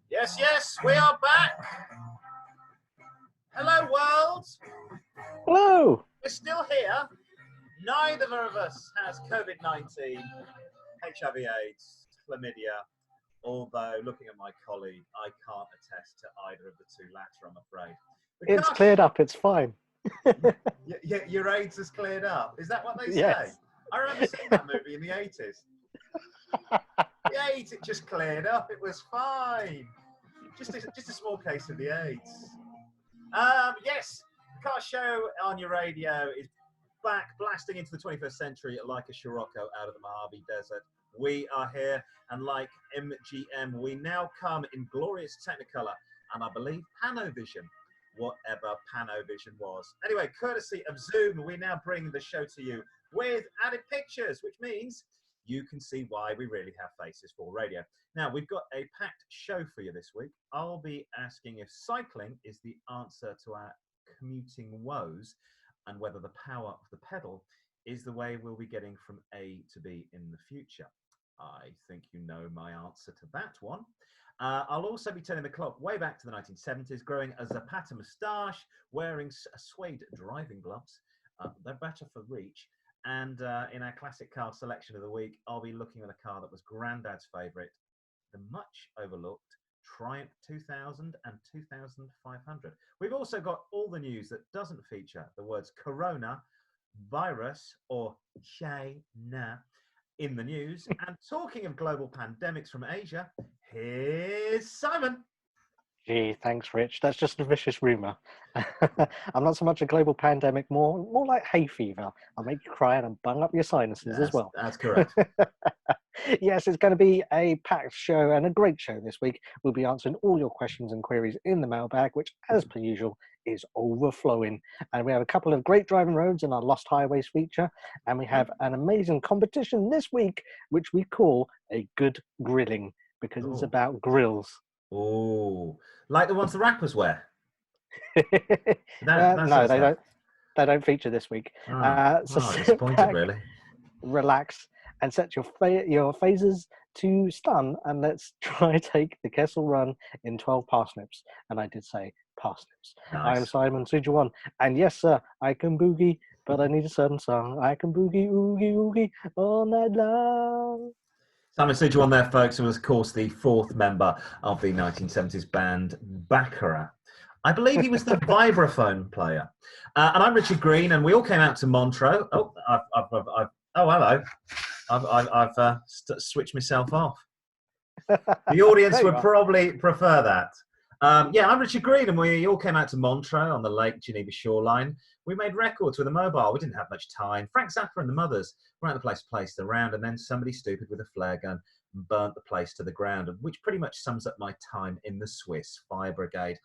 Yes, yes, we are back. Hello, world. Hello. We're still here. Neither of us has COVID-19, HIV/AIDS, chlamydia. Although, looking at my colleague, I can't attest to either of the two latter, I'm afraid. It's cleared up. It's fine. Your AIDS has cleared up. Is that what they say? Yes. I remember seeing that movie in the 80s. The AIDS, it just cleared up. It was fine. Just a small case of the AIDS. Yes, the car show on your radio is back, blasting into the 21st century like a Scirocco out of the Mojave Desert. We are here, and like MGM, we now come in glorious Technicolor, and I believe Panavision, whatever Panavision was. Anyway, courtesy of Zoom, we now bring the show to you with added pictures, which means you can see why we really have faces for radio. Now, we've got a packed show for you this week. I'll be asking if cycling is the answer to our commuting woes, and whether the power of the pedal is the way we'll be getting from A to B in the future. I think you know my answer to that one. I'll also be turning the clock way back to the 1970s, growing a Zapata moustache, wearing suede driving gloves. They're better for reach. And in our classic car selection of the week, I'll be looking at a car that was Grandad's favourite, the much overlooked Triumph 2000 and 2500. We've also got all the news that doesn't feature the words corona, virus, or China in the news. And talking of global pandemics from Asia, here's Simon. Gee, thanks, Rich. That's just a vicious rumour. I'm not so much a global pandemic, more like hay fever. I'll make you cry and bung up your sinuses as well. That's correct. Yes, it's going to be a packed show and a great show this week. We'll be answering all your questions and queries in the mailbag, which, as per usual, is overflowing. And we have a couple of great driving roads in our Lost Highways feature. And we have an amazing competition this week, which we call a good grilling, because it's about grills. Oh, like the ones the rappers wear? No, they don't. They don't feature this week. So disappointed, back, really. Relax, and set your phasers to stun, and let's try take the Kessel Run in 12 parsnips. And I did say parsnips. Nice. I am Simon Sujuwan, and yes, sir, I can boogie, but I need a certain song. I can boogie, oogie, oogie all night long. Simon Sujuwan there, folks, and was, of course, the fourth member of the 1970s band Baccarat. I believe he was the vibraphone player. And I'm Richard Green, and we all came out to Montreux. Oh, hello. I've switched myself off. The audience would probably prefer that. I'm Richard Green, and we all came out to Montreux on the Lake Geneva shoreline. We made records with a mobile. We didn't have much time. Frank Zappa and the Mothers were at the place placed around, and then somebody stupid with a flare gun burnt the place to the ground, which pretty much sums up my time in the Swiss Fire Brigade.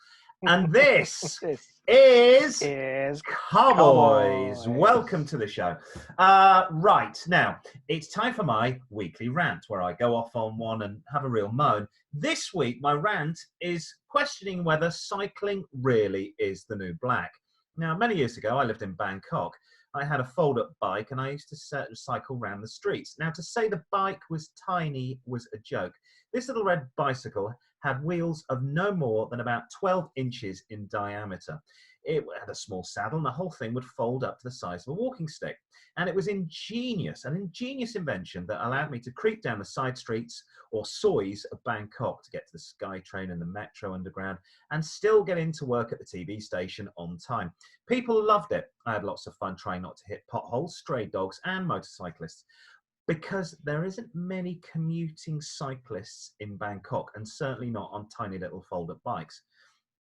And this is Car-Boyz. Welcome to the show. Right, now, it's time for my weekly rant, where I go off on one and have a real moan. This week, my rant is questioning whether cycling really is the new black. Now, many years ago, I lived in Bangkok. I had a fold-up bike, and I used to cycle around the streets. Now, to say the bike was tiny was a joke. This little red bicycle had wheels of no more than about 12 inches in diameter. It had a small saddle, and the whole thing would fold up to the size of a walking stick. And it was an ingenious invention that allowed me to creep down the side streets or sois of Bangkok to get to the SkyTrain and the Metro Underground and still get into work at the TV station on time. People loved it. I had lots of fun trying not to hit potholes, stray dogs, and motorcyclists, because there isn't many commuting cyclists in Bangkok, and certainly not on tiny little fold-up bikes.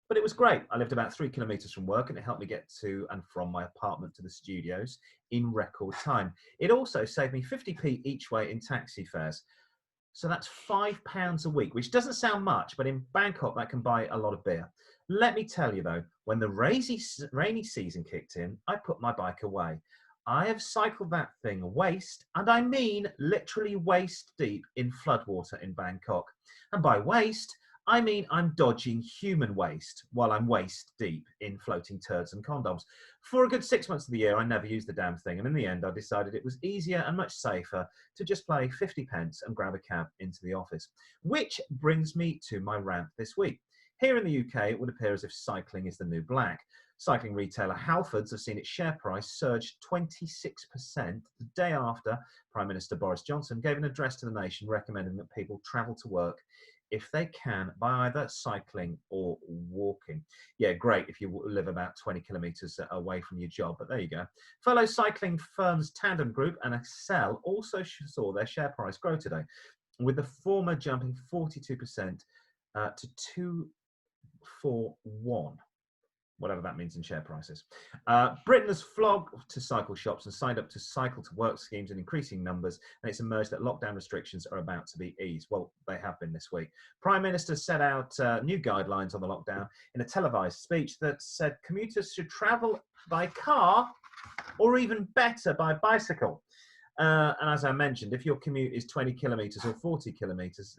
But it was great. I lived about 3 kilometers from work, and it helped me get to and from my apartment to the studios in record time. It also saved me 50p each way in taxi fares. So that's £5 a week, which doesn't sound much, but in Bangkok, that can buy a lot of beer. Let me tell you, though, when the rainy season kicked in, I put my bike away. I have cycled that thing waist, and I mean literally waist deep in floodwater in Bangkok. And by waist, I mean, I'm dodging human waste while I'm waist deep in floating turds and condoms. For a good 6 months of the year, I never used the damn thing. And in the end, I decided it was easier and much safer to just pay 50 pence and grab a cab into the office. Which brings me to my rant this week. Here in the UK, it would appear as if cycling is the new black. Cycling retailer Halfords have seen its share price surge 26% the day after Prime Minister Boris Johnson gave an address to the nation recommending that people travel to work if they can by either cycling or walking. Yeah, great if you live about 20 kilometres away from your job, but there you go. Fellow cycling firms Tandem Group and Excel also saw their share price grow today, with the former jumping 42% to 241. Whatever that means in share prices. Britain has flogged to cycle shops and signed up to cycle to work schemes in increasing numbers, and it's emerged that lockdown restrictions are about to be eased. Well, they have been this week. Prime Minister set out new guidelines on the lockdown in a televised speech that said commuters should travel by car or even better by bicycle. And as I mentioned, if your commute is 20 kilometres or 40 kilometres,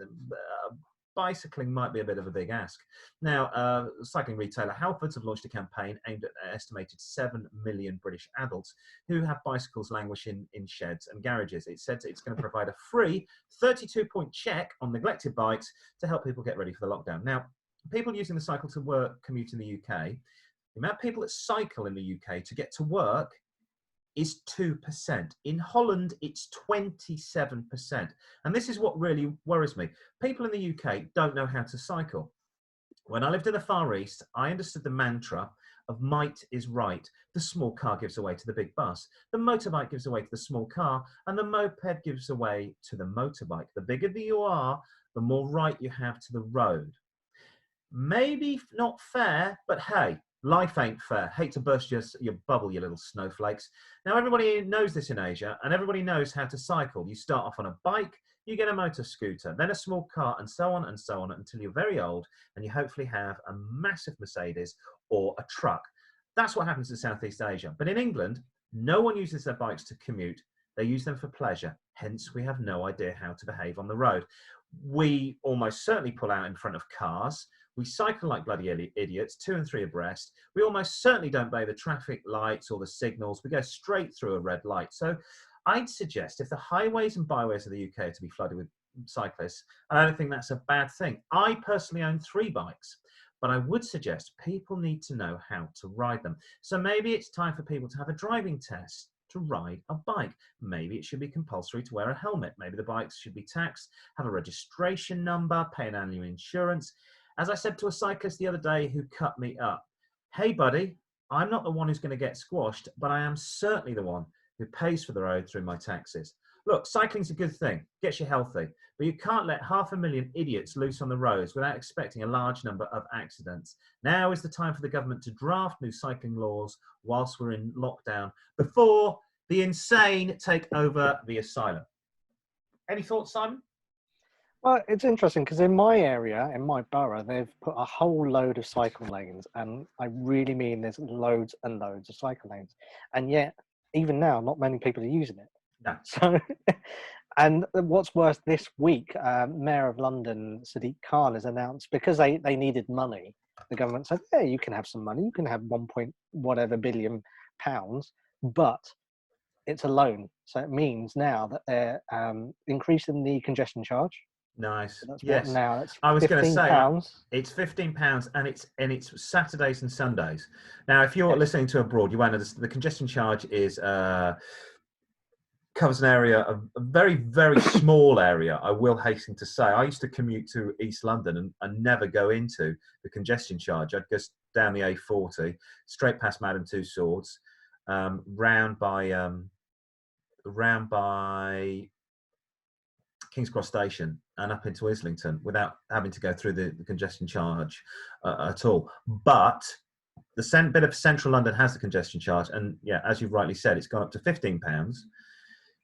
bicycling might be a bit of a big ask. Now, cycling retailer Halfords have launched a campaign aimed at an estimated 7 million British adults who have bicycles languishing in sheds and garages. It said it's going to provide a free 32-point check on neglected bikes to help people get ready for the lockdown. Now, people using the cycle to work commute in the UK, the amount of people that cycle in the UK to get to work is 2%. In Holland, it's 27%. And this is what really worries me. People in the UK don't know how to cycle. When I lived in the Far East, I understood the mantra of might is right. The small car gives away to the big bus. The motorbike gives away to the small car, and the moped gives away to the motorbike. The bigger you are, the more right you have to the road. Maybe not fair, but hey, life ain't fair. Hate to burst your bubble, you little snowflakes. Now, everybody knows this in Asia, and everybody knows how to cycle. You start off on a bike, you get a motor scooter, then a small car, and so on until you're very old, and you hopefully have a massive Mercedes or a truck. That's what happens in Southeast Asia. But in England, no one uses their bikes to commute. They use them for pleasure. Hence, we have no idea how to behave on the road. We almost certainly pull out in front of cars. We cycle like bloody idiots, 2 and 3 abreast. We almost certainly don't obey the traffic lights or the signals. We go straight through a red light. So I'd suggest if the highways and byways of the UK are to be flooded with cyclists, I don't think that's a bad thing. I personally own 3 bikes, but I would suggest people need to know how to ride them. So maybe it's time for people to have a driving test to ride a bike. Maybe it should be compulsory to wear a helmet. Maybe the bikes should be taxed, have a registration number, pay an annual insurance. As I said to a cyclist the other day who cut me up, hey buddy, I'm not the one who's going to get squashed, but I am certainly the one who pays for the road through my taxes. Look, cycling's a good thing, gets you healthy, but you can't let 500,000 idiots loose on the roads without expecting a large number of accidents. Now is the time for the government to draft new cycling laws whilst we're in lockdown before the insane take over the asylum. Any thoughts, Simon? Well, it's interesting because in my area, in my borough, they've put a whole load of cycle lanes, and I really mean there's loads and loads of cycle lanes, and yet even now, not many people are using it. No. So, and what's worse, this week, Mayor of London, Sadiq Khan, has announced because they needed money. The government said, "Yeah, you can have some money. You can have 1 billion pounds, but it's a loan. So it means now that they're increasing the congestion charge." Nice. So that's yes. what now. It's I was going to say pounds. It's £15, and it's Saturdays and Sundays. Now, if you're listening to abroad, you won't understand. The congestion charge is covers an area, a very, very small area. I will hasten to say, I used to commute to East London and never go into the congestion charge. I'd go down the A40, straight past Madame Tussauds, round by King's Cross Station and up into Islington without having to go through the congestion charge at all. But the bit of central London has the congestion charge, and yeah, as you've rightly said, it's gone up to £15.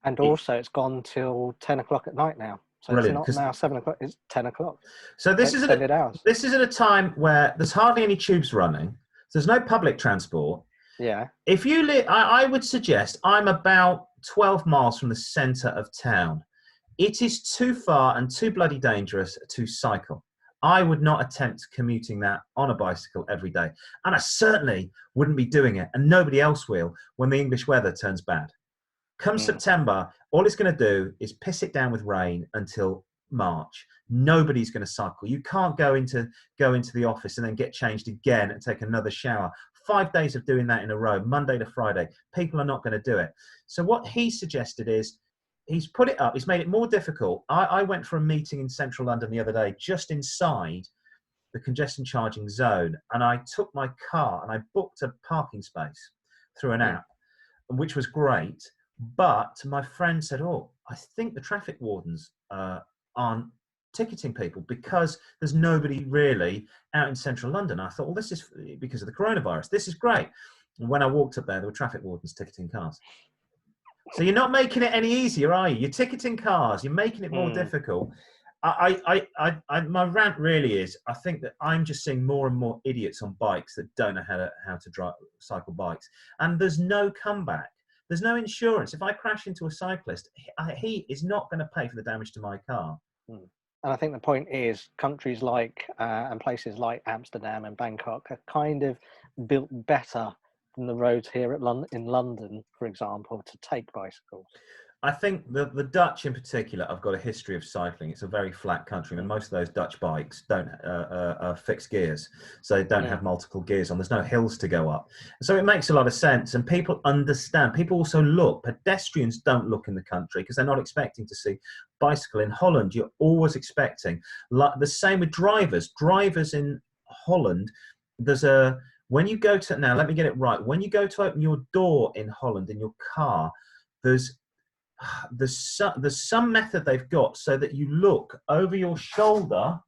And also, it's gone till 10 o'clock at night now. So Brilliant, it's not now 7 o'clock; it's 10 o'clock. So this is at a time where there's hardly any tubes running. So there's no public transport. Yeah. If you live, I would suggest I'm about 12 miles from the centre of town. It is too far and too bloody dangerous to cycle. I would not attempt commuting that on a bicycle every day. And I certainly wouldn't be doing it, and nobody else will, when the English weather turns bad. Come September, all it's going to do is piss it down with rain until March. Nobody's going to cycle. You can't go into the office and then get changed again and take another shower. 5 days of doing that in a row, Monday to Friday. People are not going to do it. So what he suggested is he's put it up. He's made it more difficult. I went for a meeting in central London the other day, just inside the congestion charging zone, and I took my car and I booked a parking space through an app, which was great. But my friend said, "Oh, I think the traffic wardens aren't ticketing people because there's nobody really out in central London." I thought, well, this is because of the coronavirus. This is great. And when I walked up there were traffic wardens ticketing cars. So you're not making it any easier, are you? You're ticketing cars. You're making it more difficult. My rant really is, I think that I'm just seeing more and more idiots on bikes that don't know how to cycle bikes. And there's no comeback. There's no insurance. If I crash into a cyclist, he is not going to pay for the damage to my car. And I think the point is countries like and places like Amsterdam and Bangkok are kind of built better than the roads here in London, for example, to take bicycles. I think the Dutch in particular have got a history of cycling. It's a very flat country, and most of those Dutch bikes don't fix gears, so they don't have multiple gears on. There's no hills to go up. So it makes a lot of sense, and people understand. People also look. Pedestrians don't look in the country because they're not expecting to see bicycle. In Holland, you're always expecting. Like the same with drivers. Drivers in Holland, when you go to, now let me get it right. When you go to open your door in Holland in your car, there's some method they've got so that you look over your shoulder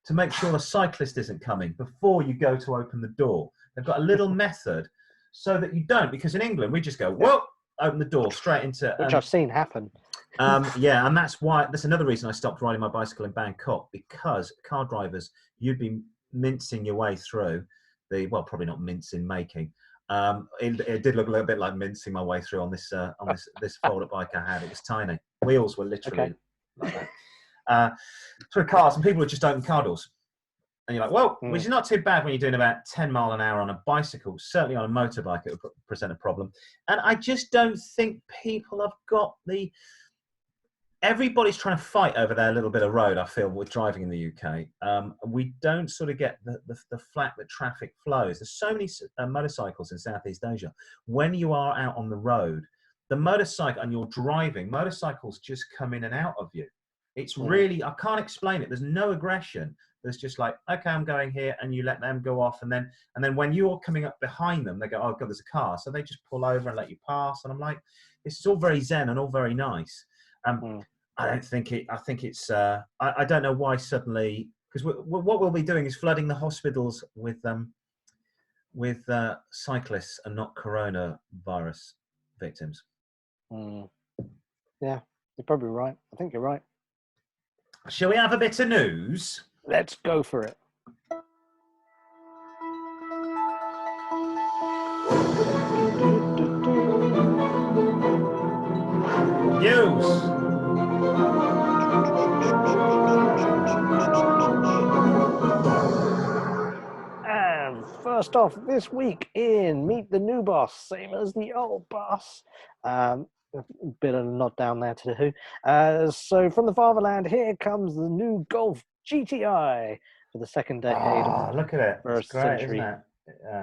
to make sure a cyclist isn't coming before you go to open the door. They've got a little method so that you don't, because in England we just go, well, open the door straight into... Which I've seen happen. Yeah, and that's another reason I stopped riding my bicycle in Bangkok, because car drivers, you'd be mincing your way through well, probably not mincing, making. It did look a little bit like mincing my way through on this fold-up bike I had. It was tiny. Wheels were literally like that. Through cars, and people would just open car doors. And you're like, well, which is not too bad when you're doing about 10 mile an hour on a bicycle. Certainly on a motorbike, it would present a problem. And I just don't think people have got everybody's trying to fight over their little bit of road, I feel, with driving in the UK. We don't sort of get the flat that traffic flows. There's so many motorcycles in Southeast Asia. When you are out on the road, the motorcycle and you're driving, motorcycles just come in and out of you. It's really, I can't explain it. There's no aggression. There's just like, okay, I'm going here, and you let them go off. And then when you're coming up behind them, they go, oh God, there's a car. So they just pull over and let you pass. And I'm like, this is all very zen and all very nice. I don't think it. I think it's. I don't know why suddenly, because what we'll be doing is flooding the hospitals with cyclists and not coronavirus victims. Yeah, you're probably right. I think you're right. Shall we have a bit of news? Let's go for it. News. And first off, this week in Meet the New Boss, same as the old boss. A bit of a nod down there to the Who. So from the fatherland, here comes the new Golf GTI for the second decade. Oh, look at it. First It's great, century. isn't it?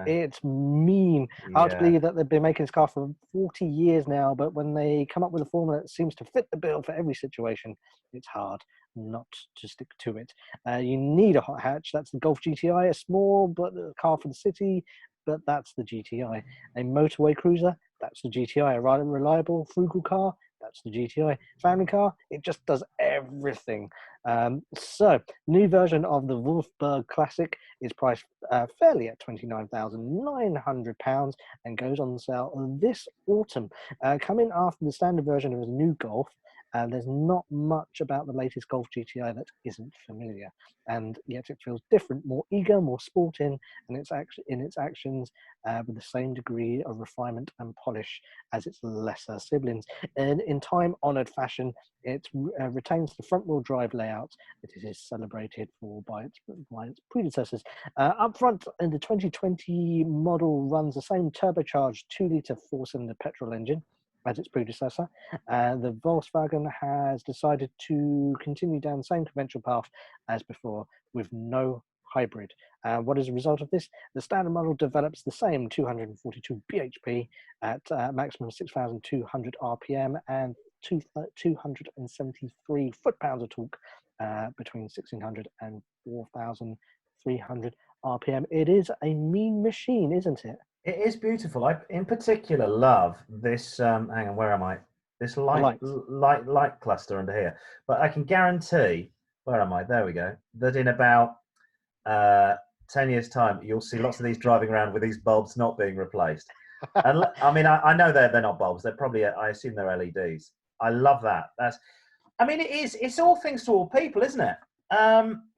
It's mean. Hard to believe that they've been making this car for 40 years now, but when they come up with a formula that seems to fit the bill for every situation, it's hard not to stick to it. You need a hot hatch. That's the Golf GTI, a small but a car for the city, but that's the GTI. A motorway cruiser, that's the GTI. A reliable, frugal car, that's the GTI. Family car, it just does everything. So, new version of the Wolfsburg Classic is priced fairly at £29,900 and goes on sale this autumn. Coming after the standard version of the new Golf, There's not much about the latest Golf GTI that isn't familiar, and yet it feels different, more eager, more sporting, and in its actions with the same degree of refinement and polish as its lesser siblings. And in time-honoured fashion, it retains the front-wheel drive layout that it is celebrated for by its predecessors. Up front, in the 2020 model runs the same turbocharged 2-litre 4-cylinder petrol engine as its predecessor. The Volkswagen has decided to continue down the same conventional path as before with no hybrid. What is a result of this? The standard model develops the same 242 bhp at maximum 6,200 rpm and 273 foot-pounds of torque between 1,600 and 4,300 rpm. It is a mean machine, isn't it? It is beautiful. I, in particular, love this. Hang on, where am I? This light cluster under here. But I can guarantee, where am I? There we go. That in about 10 years' time, you'll see lots of these driving around with these bulbs not being replaced. And I mean, I know they're not bulbs. They're probably, I assume they're LEDs. I love that. I mean, it is. It's all things to all people, isn't it?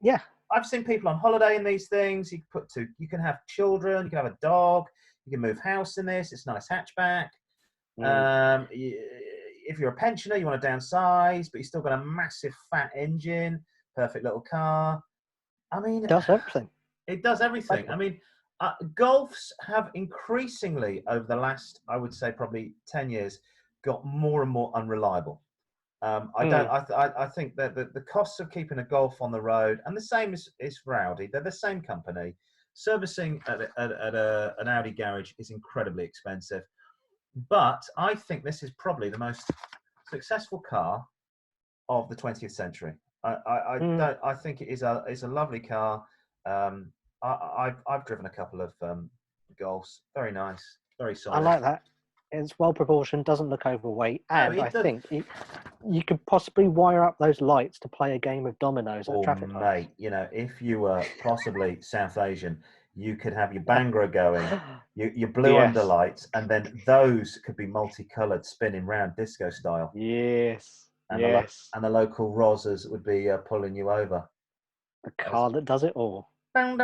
Yeah. I've seen people on holiday in these things. You can have children. You can have a dog. You can move house in this. It's a nice hatchback. If you're a pensioner, you want to downsize, but you've still got a massive fat engine. Perfect little car. I mean, It does everything. It does everything. I mean, Golfs have increasingly, over the last, I would say, probably 10 years, got more and more unreliable. I think that the costs of keeping a Golf on the road, and the same is for Audi. They're the same company. Servicing at an Audi garage is incredibly expensive. But I think this is probably the most successful car of the 20th century. I think it is a lovely car. I've driven a couple of Golfs. Very nice, very solid. I like that. It's well proportioned, doesn't look overweight, and I think you could possibly wire up those lights to play a game of dominoes at traffic lights. Mate, you know, if you were possibly South Asian, you could have your Bhangra going, your blue underlights, and then those could be multicoloured, spinning round disco style. Yes. And the local Rosas would be pulling you over. The car that does it all. Yeah.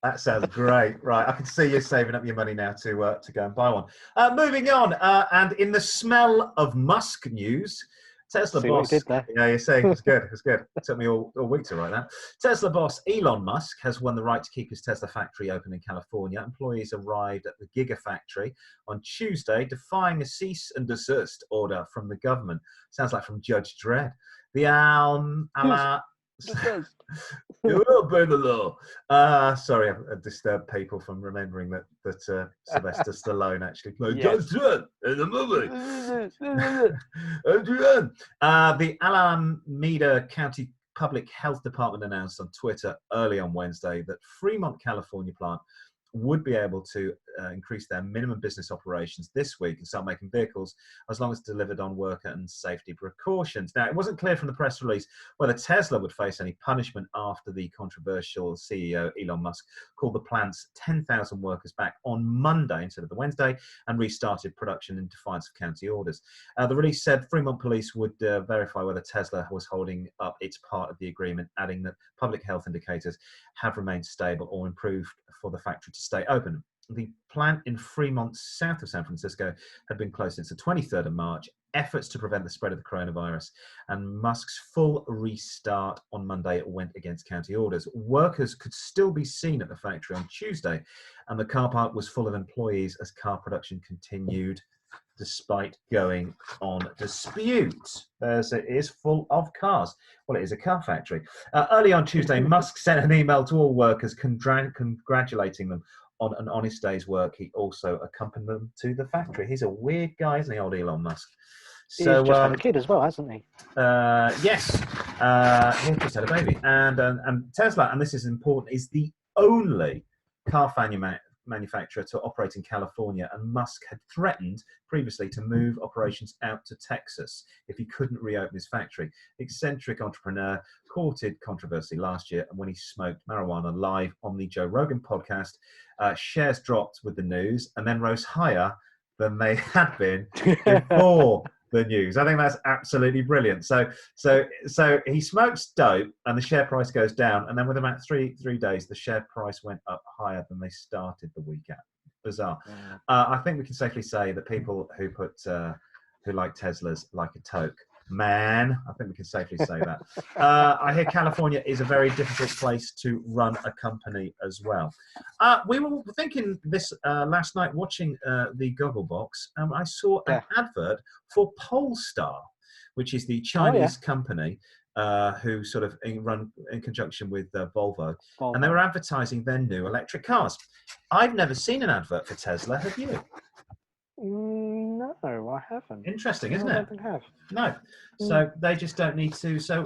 That sounds great. Right, I can see you saving up your money now to go and buy one. Moving on, and in the smell of Musk news, Tesla boss. Yeah, you're saying it's good. It's good. It took me all week to write that. Tesla boss Elon Musk has won the right to keep his Tesla factory open in California. Employees arrived at the Gigafactory on Tuesday, defying a cease and desist order from the government. Sounds like from Judge Dredd. The you will obey the law. Sorry, I've disturbed people from remembering that Sylvester Stallone actually played Judge Dredd in the movie. The Alameda County Public Health Department announced on Twitter early on Wednesday that Fremont, California plant would be able to increase their minimum business operations this week and start making vehicles as long as delivered on worker and safety precautions. Now, it wasn't clear from the press release whether Tesla would face any punishment after the controversial CEO Elon Musk called the plant's 10,000 workers back on Monday instead of the Wednesday and restarted production in defiance of county orders. The release said Fremont police would verify whether Tesla was holding up its part of the agreement, adding that public health indicators have remained stable or improved for the factory to stay open. The plant in Fremont, south of San Francisco, had been closed since the 23rd of March. Efforts to prevent the spread of the coronavirus and Musk's full restart on Monday went against county orders. Workers could still be seen at the factory on Tuesday, and the car park was full of employees as car production continued despite going on dispute. It is full of cars. Well, it is a car factory. Early on Tuesday, Musk sent an email to all workers congratulating them on an honest day's work. He also accompanied them to the factory. He's a weird guy, isn't he, old Elon Musk? So, he's just had a kid as well, hasn't he? Yes. He just had a baby. And Tesla, and this is important, is the only car manufacturer to operate in California, and Musk had threatened previously to move operations out to Texas if he couldn't reopen his factory. Eccentric entrepreneur courted controversy last year when he smoked marijuana live on the Joe Rogan podcast. Shares dropped with the news and then rose higher than they had been before the news. I think that's absolutely brilliant. So he smokes dope, and the share price goes down, and then within about three days, the share price went up higher than they started the week at. Bizarre. Yeah. I think we can safely say that people who like Teslas like a toke. Man, I think we can safely say that. I hear California is a very difficult place to run a company as well. We were thinking this last night watching the Gogglebox. I saw an advert for Polestar, which is the Chinese company who sort of run in conjunction with Volvo, and they were advertising their new electric cars. I've never seen an advert for Tesla. Have you? No, I haven't. Interesting, isn't it? I don't think I have. No. So they just don't need to. So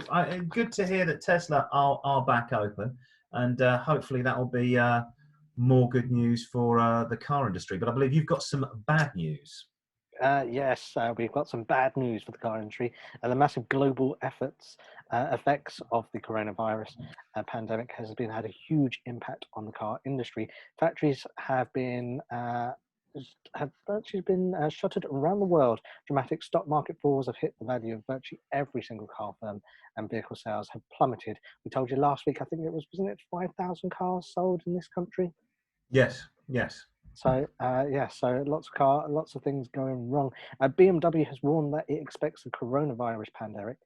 good to hear that Tesla are back open, and hopefully that will be more good news for the car industry. But I believe you've got some bad news. Yes, we've got some bad news for the car industry. The massive global effects of the coronavirus pandemic has had a huge impact on the car industry. Factories have virtually been shuttered around the world. Dramatic stock market falls have hit the value of virtually every single car firm, and vehicle sales have plummeted. We told you last week, I think wasn't it 5,000 cars sold in this country? Yes. So so lots of things going wrong. BMW has warned that it expects the coronavirus pandemic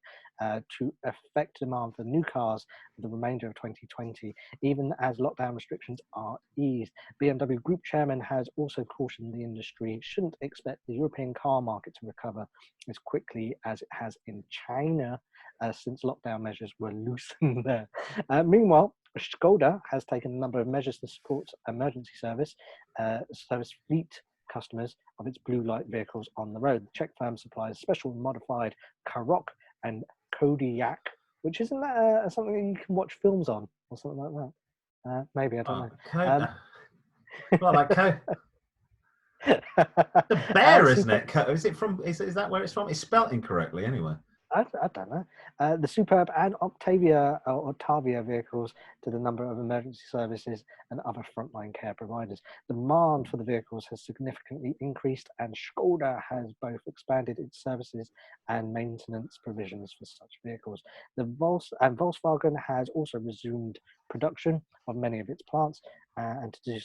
to affect demand for new cars for the remainder of 2020, even as lockdown restrictions are eased. BMW Group Chairman has also cautioned the industry shouldn't expect the European car market to recover as quickly as it has in China, since lockdown measures were loosened there. Meanwhile, Skoda has taken a number of measures to support emergency service fleet customers of its blue light vehicles on the road. The Czech firm supplies special modified Karoq and Kodiaq, which isn't that something that you can watch films on or something like that? Maybe, I don't know. Well, like the bear, isn't it? Is it from? Is that where it's from? It's spelt incorrectly anyway. I don't know. The Superb and Octavia vehicles to the number of emergency services and other frontline care providers. Demand for the vehicles has significantly increased, and Skoda has both expanded its services and maintenance provisions for such vehicles. Volkswagen has also resumed production of many of its plants, and to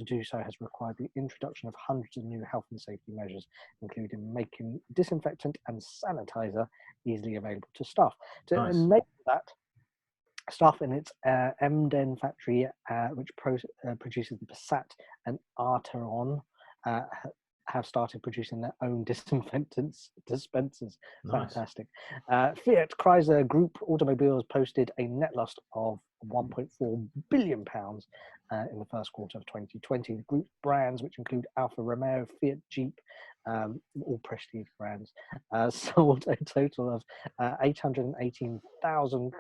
do so has required the introduction of hundreds of new health and safety measures, including making disinfectant and sanitizer easily available to staff. To enable that, staff in its Emden factory, which produces the Passat and Arteon, have started producing their own disinfectant dispensers. Nice. Fantastic. Fiat Chrysler Group Automobiles posted a net loss of £1.4 billion in the first quarter of 2020. The group's brands, which include Alfa Romeo, Fiat, Jeep, all prestige brands, sold a total of 818,000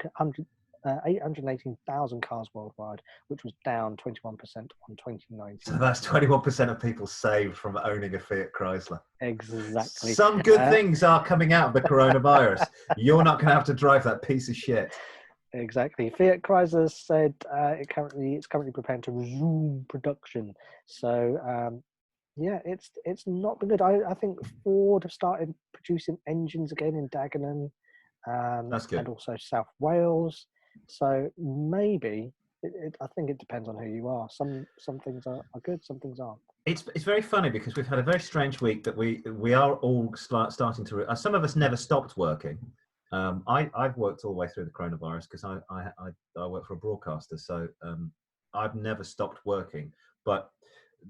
cars worldwide, which was down 21% on 2019. So that's 21% of people saved from owning a Fiat Chrysler. Exactly. Some good things are coming out of the coronavirus. You're not going to have to drive that piece of shit. Exactly. Fiat Chrysler said it's currently preparing to resume production. So it's not been good. I think Ford have started producing engines again in Dagenham, That's good. and also South Wales. So maybe I think it depends on who you are. Some things are good, some things aren't. It's very funny because we've had a very strange week that we are all starting to. Some of us never stopped working. I've worked all the way through the coronavirus because I work for a broadcaster, so I've never stopped working. But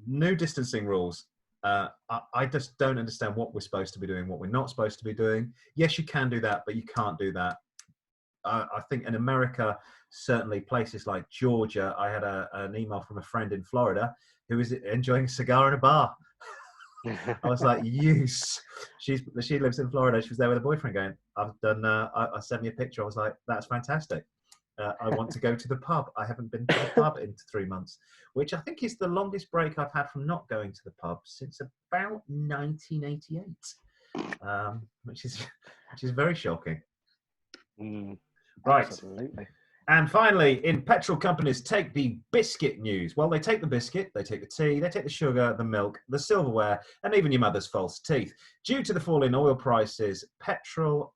new distancing rules. I just don't understand what we're supposed to be doing, what we're not supposed to be doing. Yes, you can do that, but you can't do that. I think in America, certainly places like Georgia, I had an email from a friend in Florida who was enjoying a cigar in a bar. I was like, yes. She lives in Florida. She was there with a boyfriend going, I've done, I sent me a picture. I was like, that's fantastic. I want to go to the pub. I haven't been to the pub in 3 months, which I think is the longest break I've had from not going to the pub since about 1988, which is very shocking. Right. Absolutely. And finally, in petrol companies take the biscuit news. Well, they take the biscuit, they take the tea, they take the sugar, the milk, the silverware, and even your mother's false teeth. Due to the fall in oil prices, petrol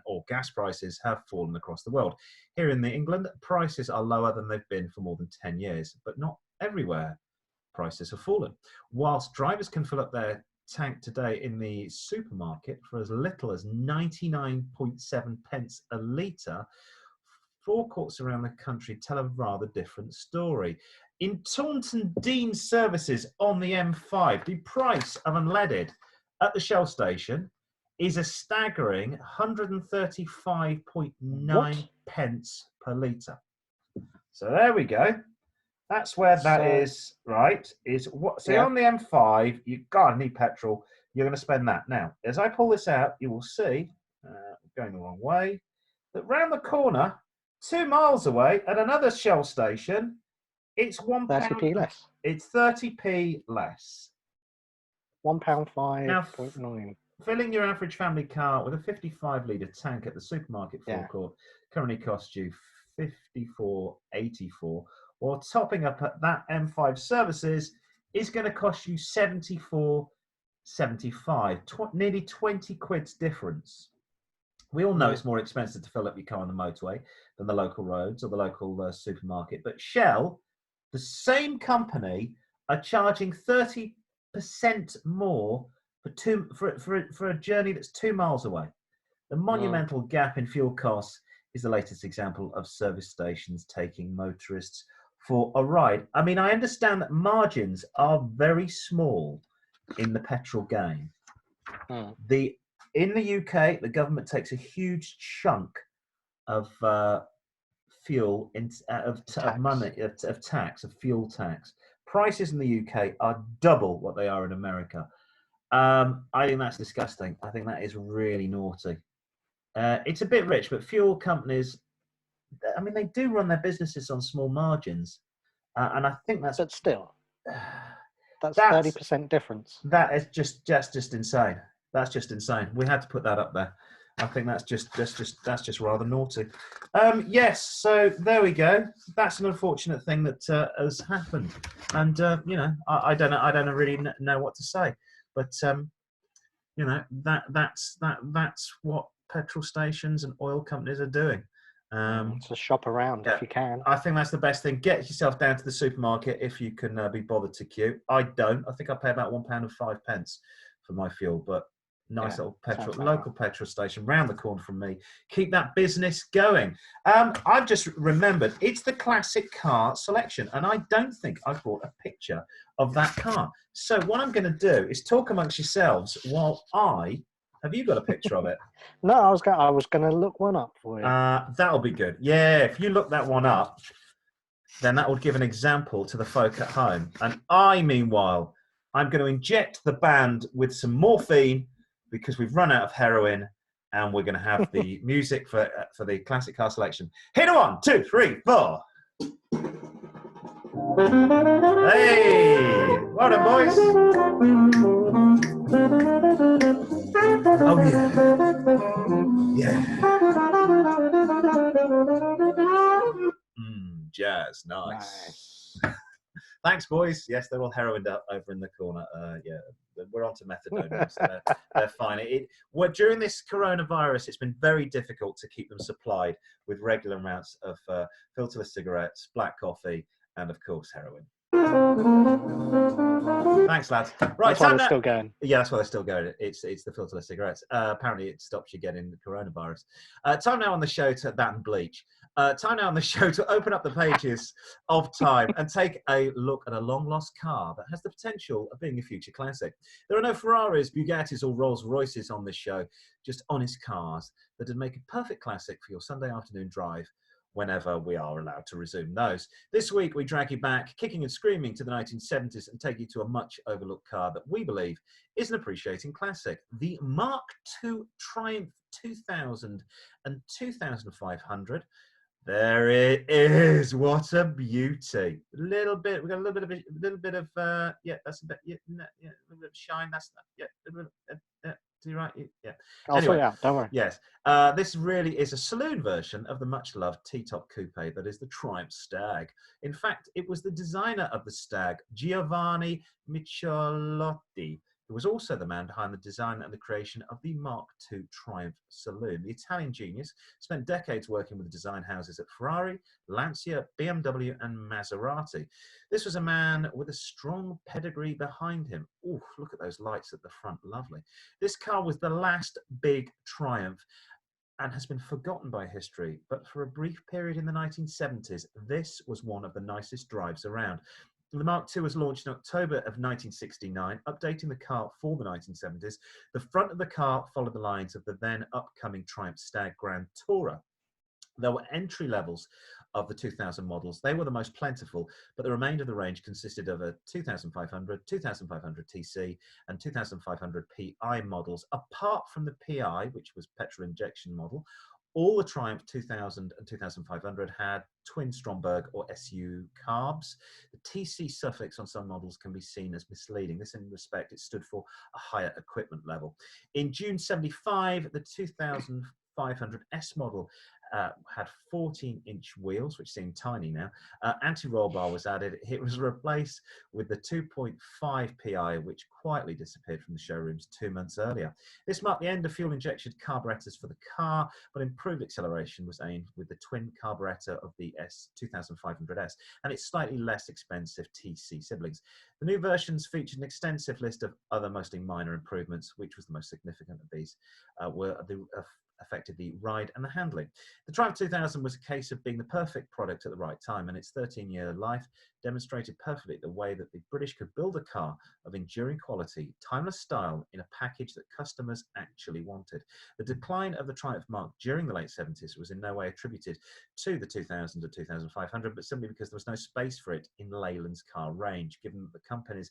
or gas prices have fallen across the world. Here in England, prices are lower than they've been for more than 10 years, but not everywhere prices have fallen. Whilst drivers can fill up their tank today in the supermarket for as little as 99.7 pence a litre, forecourts around the country tell a rather different story. In Taunton Dean services on the M5, the price of unleaded at the Shell station is a staggering 135.9 pence per litre. So there we go. That's where that is, right? Is what? So on the M5, you've got to need petrol. You're going to spend that. Now, as I pull this out, you will see, going the wrong way, that round the corner, 2 miles away at another Shell station, it's £1 less. It's 30p less. £1.5.9. Now, filling your average family car with a 55-litre tank at the supermarket forecourt currently costs you £54.84, while topping up at that M5 services is going to cost you £74.75, nearly 20 quid's difference. We all know it's more expensive to fill up your car on the motorway than the local roads or the local supermarket. But Shell, the same company, are charging 30% more for a journey that's 2 miles away. The monumental gap in fuel costs is the latest example of service stations taking motorists for a ride. I mean, I understand that margins are very small in the petrol game. In the UK, the government takes a huge chunk of fuel, of fuel tax. Prices in the UK are double what they are in America. I think that's disgusting. I think that is really naughty. It's a bit rich, but fuel companies, I mean, they do run their businesses on small margins. And I think that's... But still, that's 30% difference. That is just insane. That's just insane. We had to put that up there. I think that's just rather naughty. Yes, so there we go. That's an unfortunate thing that has happened, and I don't really know what to say, but that's what petrol stations and oil companies are doing. So shop around if you can. I think that's the best thing. Get yourself down to the supermarket if you can be bothered to queue. I don't. I think I pay about £1.05 for my fuel, but nice little local petrol station round the corner from me. Keep that business going. I've just remembered it's the classic car selection, and I don't think I brought a picture of that car. So what I'm going to do is talk amongst yourselves while have you got a picture of it? No, I was going to look one up for you. That'll be good. Yeah, if you look that one up, then that would give an example to the folk at home. And meanwhile, I'm going to inject the band with some morphine because we've run out of heroin, and we're going to have the music for the classic car selection. Hit it 1, 2, 3, 4. Hey, well done, boys. Oh yeah. Jazz, nice. Thanks, boys. Yes, they're all heroined up over in the corner. Yeah, we're on to methadone now, so they're fine. During this coronavirus, it's been very difficult to keep them supplied with regular amounts of filterless cigarettes, black coffee, and of course, heroin. Thanks, lads. Right, that's why they're still going. Yeah, that's why they're still going. It's the filterless cigarettes. Apparently, it stops you getting the coronavirus. Time now on the show to that and bleach. Time now on the show to open up the pages of time and take a look at a long-lost car that has the potential of being a future classic. There are no Ferraris, Bugattis, or Rolls-Royces on this show, just honest cars that would make a perfect classic for your Sunday afternoon drive whenever we are allowed to resume those. This week, we drag you back, kicking and screaming, to the 1970s and take you to a much overlooked car that we believe is an appreciating classic. The Mark II Triumph 2000 and 2500. There it is. What a beauty. We got a little bit of that's a bit, a little bit of shine. That's that. Yeah, Do you write? Yeah. I'll sort it out. Don't worry. Yes. This really is a saloon version of the much-loved T-top coupe that is the Triumph Stag. In fact, it was the designer of the Stag, Giovanni Michelotti, who was also the man behind the design and the creation of the Mark II Triumph Saloon. The Italian genius spent decades working with the design houses at Ferrari, Lancia, BMW, and Maserati. This was a man with a strong pedigree behind him. Ooh, look at those lights at the front, lovely. This car was the last big Triumph and has been forgotten by history, but for a brief period in the 1970s, this was one of the nicest drives around. The Mark II was launched in October of 1969, updating the car for the 1970s. The front of the car followed the lines of the then upcoming Triumph Stag Grand Tourer. There were entry levels of the 2000 models. They were the most plentiful, but the remainder of the range consisted of a 2500, 2500 TC, and 2500 PI models. Apart from the PI, which was petrol injection model, all the Triumph 2000 and 2500 had twin Stromberg or SU carbs. The TC suffix on some models can be seen as misleading. This, in respect, it stood for a higher equipment level. In June 75, the 2500S model had 14-inch wheels, which seem tiny now. Anti-roll bar was added. It was replaced with the 2.5 PI, which quietly disappeared from the showrooms 2 months earlier. This marked the end of fuel-injected carburetors for the car, but improved acceleration was aimed with the twin carburetor of the 2500S and its slightly less expensive TC siblings. The new versions featured an extensive list of other mostly minor improvements, which was the most significant of these, affected the ride and the handling. The Triumph 2000 was a case of being the perfect product at the right time, and its 13-year life demonstrated perfectly the way that the British could build a car of enduring quality, timeless style in a package that customers actually wanted. The decline of the Triumph marque during the late 70s was in no way attributed to the 2000 to 2500, but simply because there was no space for it in Leyland's car range, given that the company's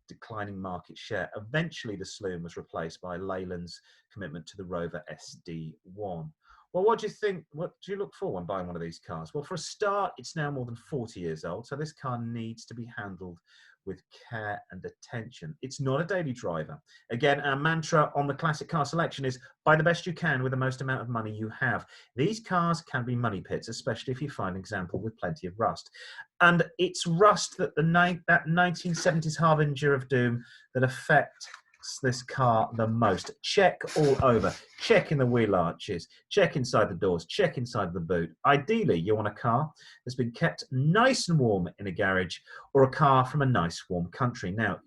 declining market share. Eventually, the saloon was replaced by Leyland's commitment to the Rover SD1. Well, what do you think? What do you look for when buying one of these cars? Well, for a start, it's now more than 40 years old, so this car needs to be handled with care and attention. It's not a daily driver. Again, our mantra on the classic car selection is buy the best you can with the most amount of money you have. These cars can be money pits, especially if you find an example with plenty of rust. And it's rust that that 1970s harbinger of doom that affects this car the most. Check all over. Check in the wheel arches. Check inside the doors. Check inside the boot. Ideally, you want a car that's been kept nice and warm in a garage, or a car from a nice warm country. Now,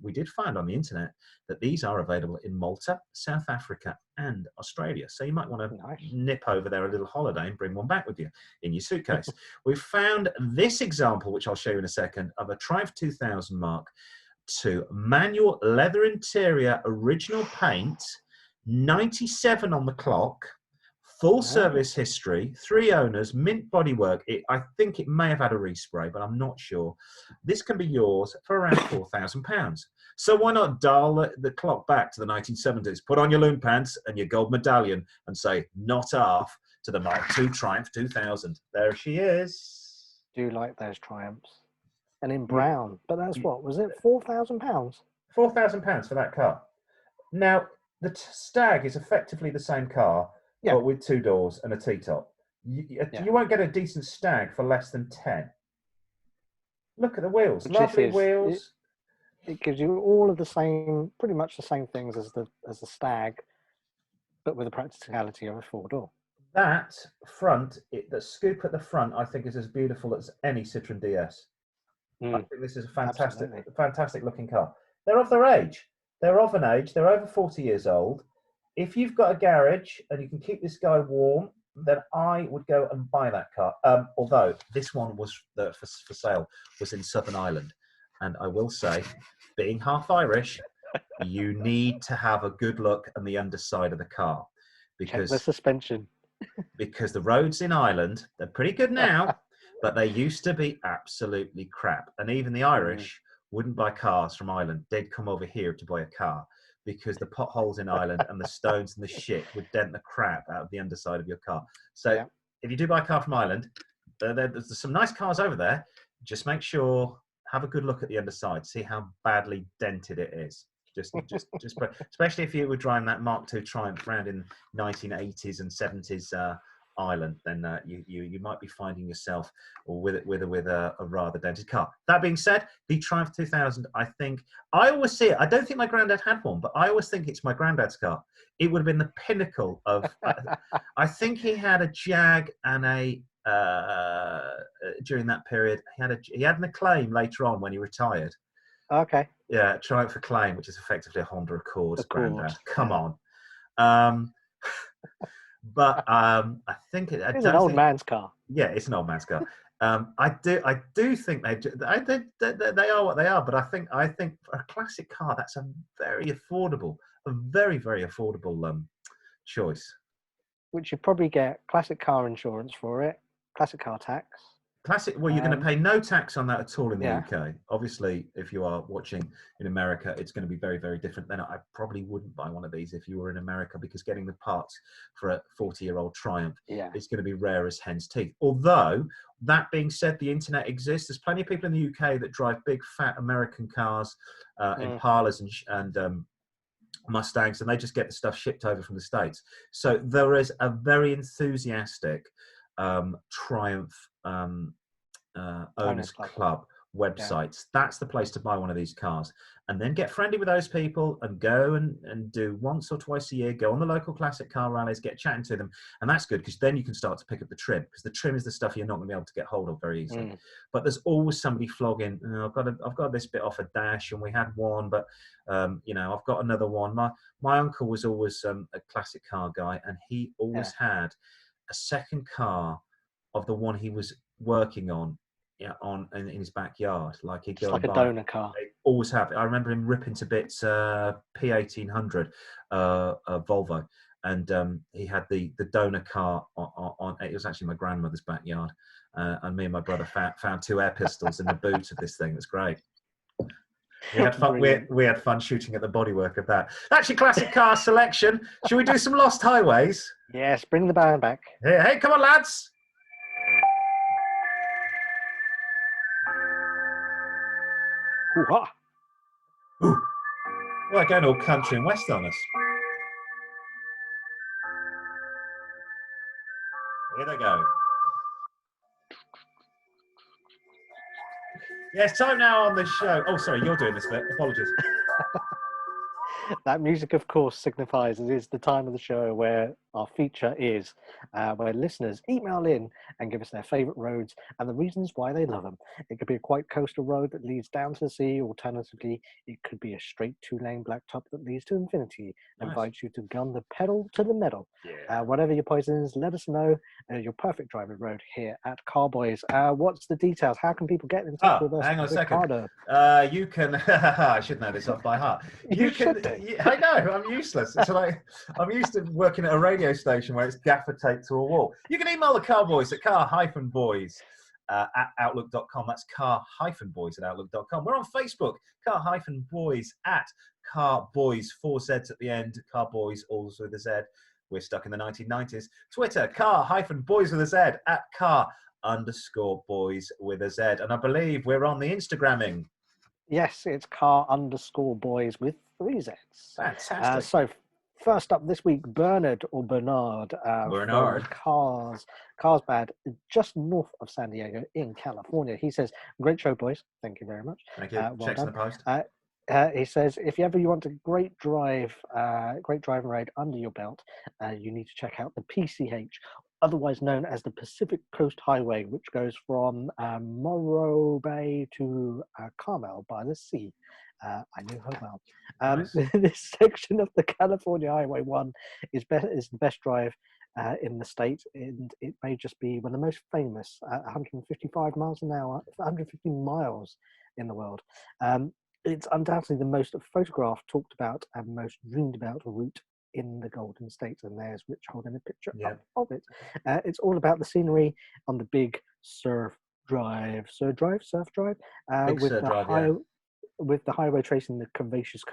we did find on the internet that these are available in Malta, South Africa, and Australia. So you might want to nip over there a little holiday and bring one back with you in your suitcase. We've found this example, which I'll show you in a second, of a Triumph 2000 Mark II manual leather interior, original paint, 97 on the clock, full service history, 3 owners, mint bodywork. I think it may have had a respray, but I'm not sure. This can be yours for around £4,000. So why not dial the clock back to the 1970s, put on your loon pants and your gold medallion and say, not half to the Mark II Triumph 2000. There she is. Do you like those Triumphs? And in brown, but that's what was it? £4,000. £4,000 for that car. Now the Stag is effectively the same car, but with 2 doors and a T-top. You won't get a decent Stag for less than 10. Look at the wheels, lovely wheels. It gives you all of the same, pretty much the same things as the Stag, but with the practicality of a 4-door. That front, the scoop at the front, I think is as beautiful as any Citroen DS. I think this is a fantastic looking car. They're of their age. They're of an age. They're over 40 years old. If you've got a garage and you can keep this guy warm, then I would go and buy that car. Although this one was for sale was in Southern Ireland, and I will say, being half Irish, you need to have a good look on the underside of the car, because check the suspension. Because the roads in Ireland, they're pretty good now. But they used to be absolutely crap. And even the Irish wouldn't buy cars from Ireland. They'd come over here to buy a car because the potholes in Ireland and the stones and the shit would dent the crap out of the underside of your car. So if you do buy a car from Ireland, there's some nice cars over there. Just make sure, have a good look at the underside. See how badly dented it is. Especially if you were driving that Mark II Triumph around in 1980s and 70s Ireland, then you might be finding yourself with a rather dented car. That being said, the Triumph 2000, I always see it. I don't think my granddad had one, but I always think it's my granddad's car. It would have been the pinnacle of. I think he had a Jag and a. During that period, he had an Acclaim later on when he retired. Okay. Yeah, Triumph Acclaim, which is effectively a Honda Accord. Granddad, come on. But I think it's an old man's car. Yeah, it's an old man's car. I do think they are what they are. But I think for a classic car, that's a very very affordable choice. Which you probably get classic car insurance for it, classic car tax. Well, you're going to pay no tax on that at all in the Yeah. UK. Obviously, if you are watching in America, it's going to be very, very different. Then I probably wouldn't buy one of these if you were in America, because getting the parts for a 40-year-old Triumph is going to be rare as hen's teeth. Although, that being said, the internet exists. There's plenty of people in the UK that drive big, fat American cars, Impalas and Mustangs, and they just get the stuff shipped over from the States. So there is a very enthusiastic Triumph Owners Club websites. That's the place to buy one of these cars, and then get friendly with those people and go and do once or twice a year, go on the local classic car rallies, get chatting to them, and that's good, because then you can start to pick up the trim, because the trim is the stuff you're not going to be able to get hold of very easily. But there's always somebody flogging, I've got this bit off a dash, and we had one, but I've got another one. My uncle was always a classic car guy, and he always had a second car of the one he was working on in his backyard. Like he'd go, it's like a donor car. They always have. I remember him ripping to bits P1800 Volvo, and he had the donor car on. It was actually my grandmother's backyard, and me and my brother found two air pistols in the boot of this thing. It was great. We had fun. We had fun shooting at the bodywork of that. That's your classic car selection. Should we do some Lost Highways? Yes, bring the band back. Hey, come on, lads. Ooh. Well, going all country and west on us. Here they go. Yes, time now on the show. Oh, sorry, you're doing this bit. Apologies. That music, of course, signifies it is the time of the show where our feature is, where listeners email in and give us their favourite roads and the reasons why they love them. It could be a quite coastal road that leads down to the sea. Alternatively, it could be a straight 2-lane blacktop that leads to infinity. Nice. Invites you to gun the pedal to the metal. Yeah. Whatever your poison is, let us know your perfect driving road here at Car-Boyz. What's the details? How can people get in touch with us? Hang on a second. You can. I should know this off by heart. You can. I know. I'm useless. It's like I'm used to working at a radio station where it's gaffer taped to a wall. You can email the Car-Boyz at car-boys at outlook.com. That's car-boys at outlook.com. We're on Facebook, car-boys at Car-Boyz, 4 Zs at the end. Car-Boyz, all with a Z. We're stuck in the 1990s. Twitter, car-boys with a Z at car_boys with a Z. And I believe we're on the Instagramming. Yes, it's car_boys with 3 Zs. Fantastic. So first up this week, Bernard from Carlsbad, just north of San Diego in California. He says, great show, boys. Thank you very much. Thank you. Checks in the post. He says, if you want a great driving ride under your belt, you need to check out the PCH, otherwise known as the Pacific Coast Highway, which goes from Morro Bay to Carmel by the sea. I knew her well. Nice. This section of the California Highway 1 is the best drive in the state, and it may just be one of the most famous, 155 miles an hour, 150 miles in the world. It's undoubtedly the most photographed, talked about, and most dreamed about route in the Golden State, and there's Rich holding a picture up of it. It's all about the scenery on the big surf drive, with the highway tracing the curvaceous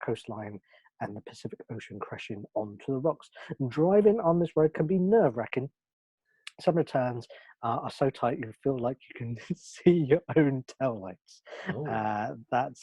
coastline and the Pacific Ocean crashing onto the rocks. Driving on this road can be nerve-wracking. Some returns are so tight you feel like you can see your own tail lights. Oh, That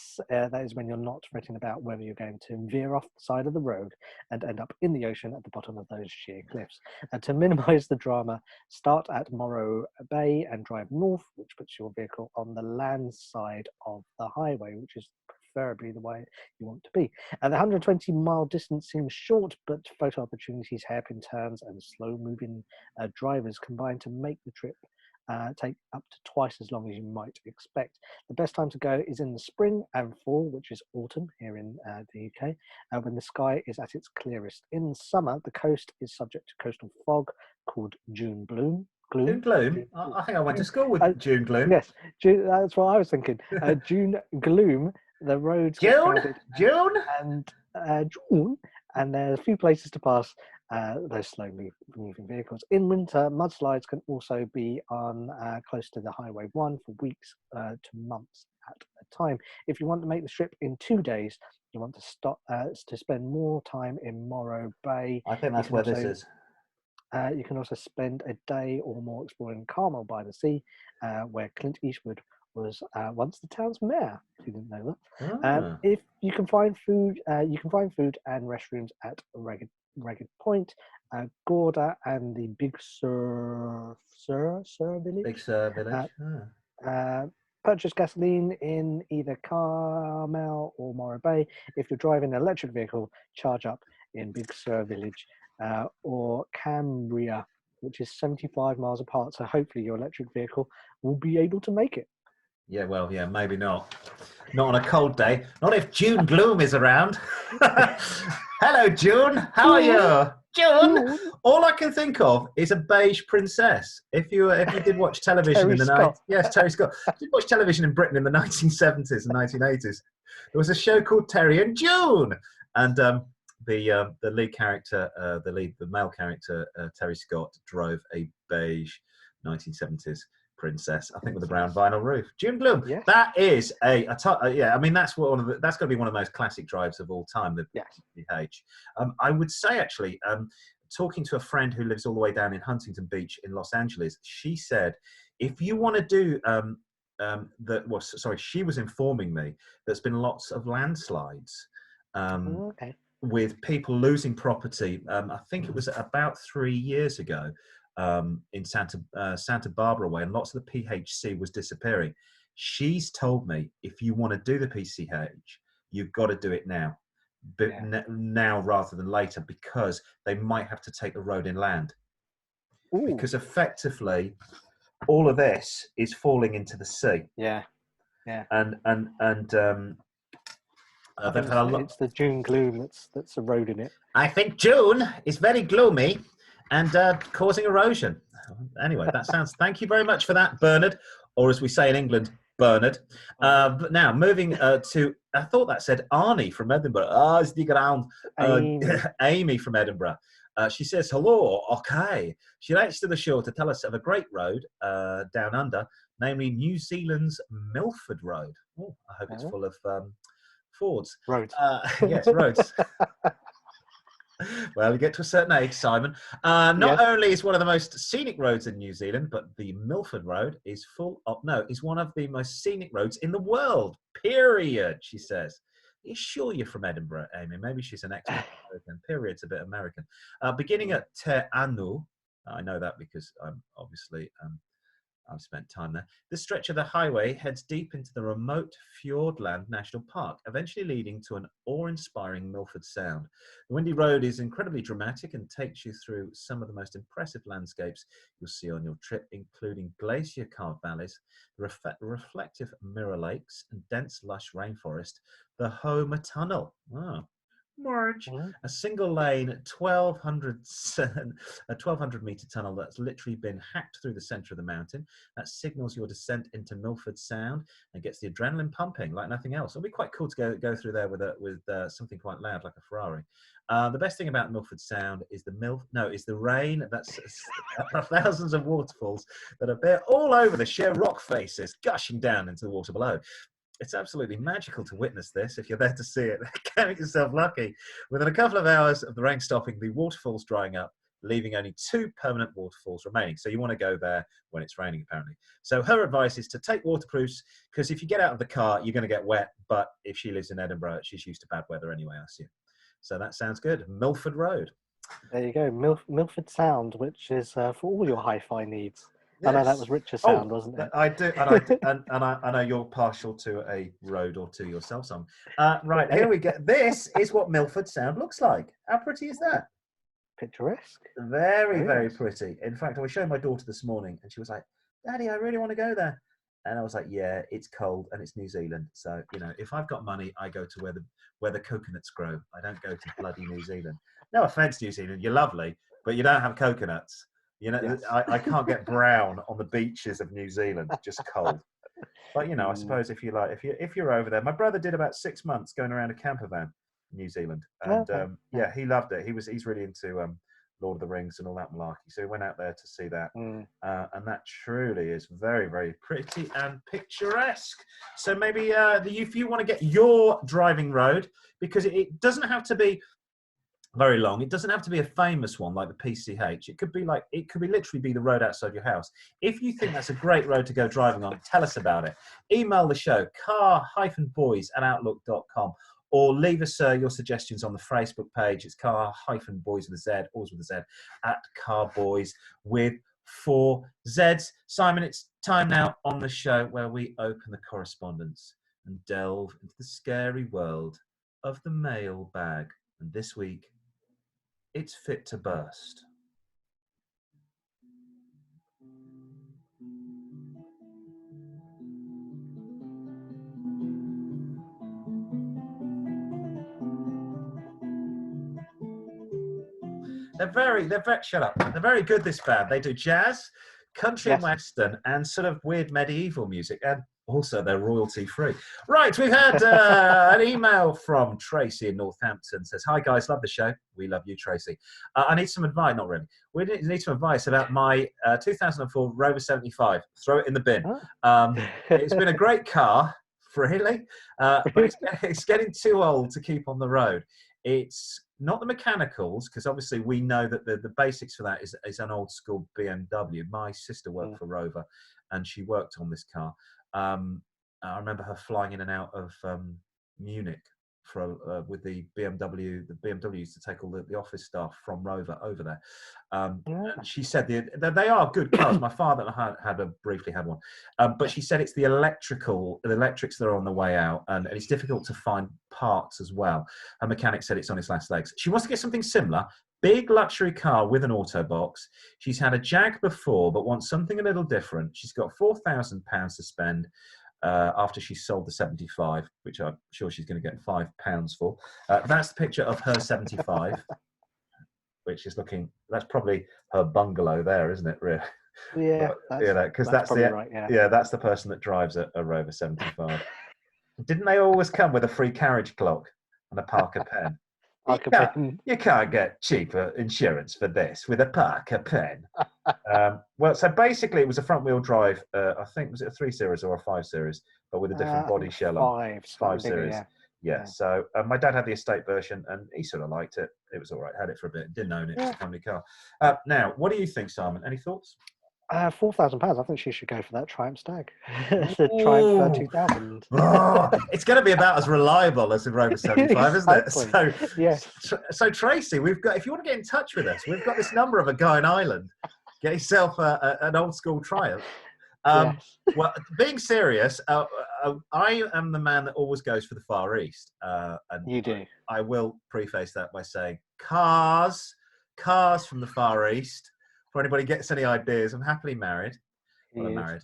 is when you're not fretting about whether you're going to veer off the side of the road and end up in the ocean at the bottom of those sheer cliffs. And to minimise the drama, start at Morro Bay and drive north, which puts your vehicle on the land side of the highway, which is preferably the way you want to be. And the 120-mile distance seems short, but photo opportunities, hairpin turns, and slow-moving drivers combine to make the trip take up to twice as long as you might expect. The best time to go is in the spring and fall, which is autumn here in the UK, when the sky is at its clearest. In summer, the coast is subject to coastal fog called June gloom. June Gloom. I think I went to school with June Gloom. Yes, that's what I was thinking. June gloom. The roads get crowded. June, June, and there's a few places to pass those slowly moving vehicles. In winter, mudslides can also be on close to the Highway 1 for weeks to months at a time. If you want to make the trip in 2 days, you want to stop to spend more time in Morro Bay. I think that's where this is. You can also spend a day or more exploring Carmel by the Sea, where Clint Eastwood was once the town's mayor. If you didn't know that. If you can find food, and restrooms at Ragged Point, Gorda, and the Big Sur village. Big Sur village. Purchase gasoline in either Carmel or Morro Bay. If you're driving an electric vehicle, charge up in Big Sur village or Cambria, which is 75 miles apart. So hopefully your electric vehicle will be able to make it. Yeah, well, yeah, maybe not. Not on a cold day. Not if June Gloom is around. Hello, June. How are you? June. All I can think of is a beige princess. If you did watch television in the 90s, yes, Terry Scott. Did watch television in Britain in the 1970s and 1980s. There was a show called Terry and June, and the lead character, the male character, Terry Scott, drove a beige 1970s princess, I think, with a brown vinyl roof. June Gloom. Yes. That is yeah. I mean, that's got to be one of the most classic drives of all time. The PH. I would say actually, talking to a friend who lives all the way down in Huntington Beach in Los Angeles, she said, if you want to do she was informing me there's been lots of landslides. With people losing property. I think it was about 3 years ago. In Santa Barbara way, and lots of the PHC was disappearing. She's told me if you want to do the PCH, you've got to do it now, but now rather than later, because they might have to take the road inland. Because effectively, all of this is falling into the sea. Yeah. And it's the June gloom that's eroding it. I think June is very gloomy and causing erosion. Anyway, that sounds. Thank you very much for that, Bernard, or as we say in England, Bernard. But now moving to, I thought that said Arnie from Edinburgh. Stick around. Amy from Edinburgh. She says hello. Okay. She writes to the show to tell us of a great road down under, namely New Zealand's Milford Road. Oh, I hope it's full of Fords. Roads. Yes, roads. Well, you get to a certain age, Simon. Not only is one of the most scenic roads in New Zealand, but the Milford Road is is one of the most scenic roads in the world, period, she says. Are you sure you're from Edinburgh, Amy? Maybe she's an ex-American. Period's a bit American. Beginning at Te Anu, I know that because I'm obviously... I've spent time there. This stretch of the highway heads deep into the remote Fiordland National Park, eventually leading to an awe-inspiring Milford Sound. The windy road is incredibly dramatic and takes you through some of the most impressive landscapes you'll see on your trip, including glacier-carved valleys, the reflective mirror lakes, and dense, lush rainforest, the Homer Tunnel. Oh. Marge, a single lane 1200 meter tunnel that's literally been hacked through the center of the mountain that signals your descent into Milford Sound and gets the adrenaline pumping like nothing else. It'll be quite cool to go through there with something quite loud like a Ferrari. The best thing about Milford Sound is the rain. That's thousands of waterfalls that appear all over the sheer rock faces gushing down into the water below. It's absolutely magical to witness this if you're there to see it. Count yourself lucky. Within a couple of hours of the rain stopping, the waterfalls drying up, leaving only 2 permanent waterfalls remaining. So you want to go there when it's raining, apparently. So her advice is to take waterproofs, because if you get out of the car, you're going to get wet. But if she lives in Edinburgh, she's used to bad weather anyway, I assume. So that sounds good. Milford Road. There you go, Milford Sound, which is for all your hi-fi needs. Yes. I know that was Richard Sound, wasn't it? I do, and I know you're partial to a road or two yourself, Sam. Right, here we go. This is what Milford Sound looks like. How pretty is that? Picturesque. Very, very nice. pretty. In fact, I was showing my daughter this morning, and she was like, "Daddy, I really want to go there." And I was like, "Yeah, it's cold and it's New Zealand. So if I've got money, I go to where the coconuts grow. I don't go to bloody New Zealand. No offense, New Zealand, you're lovely, but you don't have coconuts. Yes. I can't get brown on the beaches of New Zealand, just cold. But I suppose if you're over there, my brother did about 6 months going around a camper van in New Zealand, and Okay. yeah, he loved it. He's really into Lord of the Rings and all that malarkey, so he went out there to see that, and that truly is very, very pretty and picturesque. So maybe if you want to get your driving road, because it doesn't have to be very long. It doesn't have to be a famous one like the PCH. It could be literally be the road outside your house. If you think that's a great road to go driving on, tell us about it. Email the show, car-boys@outlook.com, or leave us your suggestions on the Facebook page. It's car-boys with a Z, always with a Z, at Car-Boys with 4 Zs. Simon, it's time now on the show where we open the correspondence and delve into the scary world of the mailbag. And this week, it's fit to burst. Shut up. They're very good, this band. They do jazz, country and western, and sort of weird medieval music. And also, they're royalty free. Right, we've had an email from Tracy in Northampton. Says, "Hi guys, love the show." We love you, Tracy. I need some advice. Not really. We need some advice about my 2004 Rover 75. Throw it in the bin. It's been a great car, really, but it's getting too old to keep on the road. It's not the mechanicals, because obviously we know that the basics for that is an old school BMW. My sister worked for Rover, and she worked on this car. I remember her flying in and out of Munich with the BMW. The BMW used to take all the office staff from Rover over there. And she said they are good cars. My father briefly had one, but she said it's the electrics that are on the way out, and it's difficult to find parts as well. Her mechanic said it's on its last legs. She wants to get something similar. Big luxury car with an auto box. She's had a Jag before, but wants something a little different. She's got £4,000 to spend after she sold the 75, which I'm sure she's going to get £5 for. That's the picture of her 75, which is that's probably her bungalow there, isn't it, really? Yeah, because that's the right, that's the person that drives a Rover 75. Didn't they always come with a free carriage clock and a Parker pen? You can't get cheaper insurance for this with a Parker pen. Well, so basically, it was a front-wheel drive. I think, was it a 3 Series or a 5 Series, but with a different body shell on. 5 Series. Yeah. So my dad had the estate version, and he sort of liked it. It was all right. Had it for a bit. Didn't own it. It was a family car. Now, what do you think, Simon? Any thoughts? £4,000. I think she should go for that Triumph Stag. It's the Triumph 2000. It's going to be about as reliable as the Rover 75, isn't it? So, yes. So Tracy, if you want to get in touch with us, we've got this number of a guy in Ireland. Get yourself an old school Triumph. Yes. Well, being serious, I am the man that always goes for the Far East. And you do. I will preface that by saying cars from the Far East. For anybody gets any ideas, I'm happily married. Well, I'm married.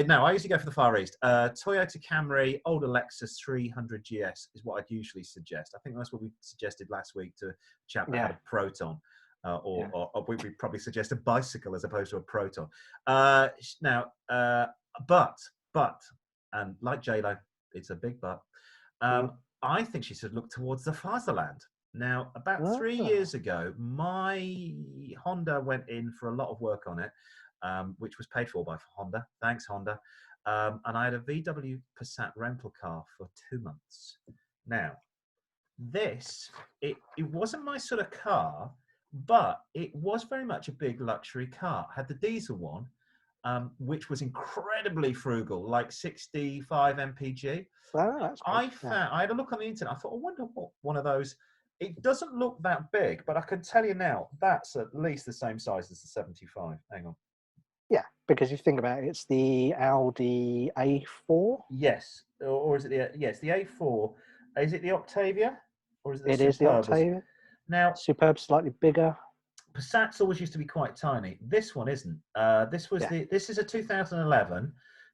No, I usually go for the Far East. Toyota Camry, older Lexus 300 GS is what I'd usually suggest. I think that's what we suggested last week to a chap that had a Proton. Or we probably suggest a bicycle as opposed to a Proton. But, and like J-Lo, it's a big but. I think she should look towards the fatherland. Now, about 3 years ago, my Honda went in for a lot of work on it, which was paid for by Honda. Thanks, Honda. And I had a VW Passat rental car for 2 months. Now, it wasn't my sort of car, but it was very much a big luxury car. Had the diesel one, which was incredibly frugal, like 65 mpg. Oh, that's good. I had a look on the internet. I thought, I wonder what one of those. It doesn't look that big, but I can tell you now that's at least the same size as the 75. Hang on. Yeah, because you think about it, it's the Audi A4. Yes, or is it the yes the A4? Is it the Octavia or is it the It is the Superbus? Octavia. Now, Superb, slightly bigger. Passats always used to be quite tiny. This one isn't. This is a 2011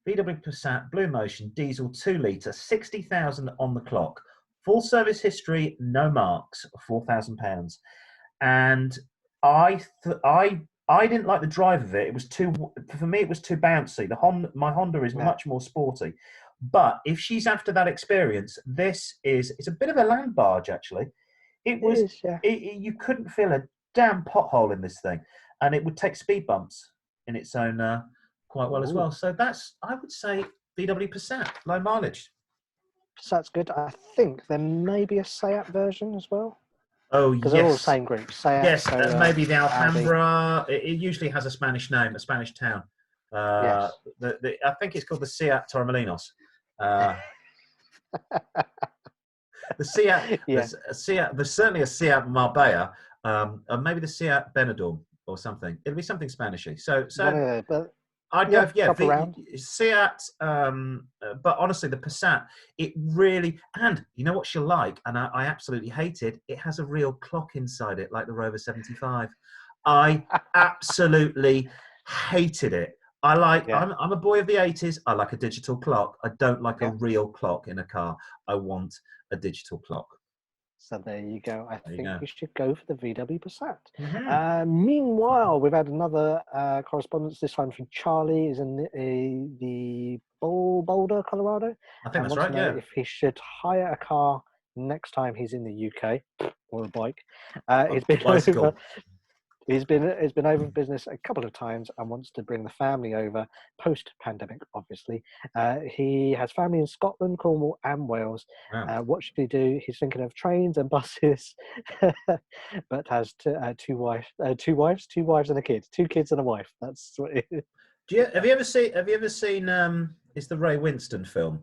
VW Passat Blue Motion diesel 2 litre, 60,000 on the clock. Full service history, no marks, £4,000. And I didn't like the drive of it. It was for me. It was too bouncy. My Honda is much more sporty. But if she's after that experience, it's a bit of a land barge actually. You couldn't feel a damn pothole in this thing, and it would take speed bumps in its own quite well as well. So I would say VW Passat, low mileage. Passat's good. I think there may be a Seat version as well. Oh, because they're all the same group. Seat, yes, maybe the Alhambra. Audi. It usually has a Spanish name, a Spanish town. Yes. I think it's called the Seat Torremolinos. The Seat, there's certainly a Seat Marbella, and maybe the Seat Benidorm or something. It'll be something Spanishy. So but I'd go Seat. But honestly, the Passat, it really, and you know what she'll like, and I absolutely hate it. It has a real clock inside it, like the Rover 75. I absolutely hated it. I'm a boy of the 80s. I like a digital clock. I don't like a real clock in a car. I want a digital clock. So there you go. I think we should go for the VW Passat. Mm-hmm. Meanwhile, we've had another correspondence, this time from Charlie, is in the Boulder, Colorado. I think that's right, yeah. If he should hire a car next time he's in the UK, or a bike. He's been over for business a couple of times and wants to bring the family over post-pandemic, obviously. He has family in Scotland, Cornwall and Wales. Wow. What should he do? He's thinking of trains and buses, but has two wives and a kid. 2 kids and a wife. That's what it is. Have you ever seen it's the Ray Winston film,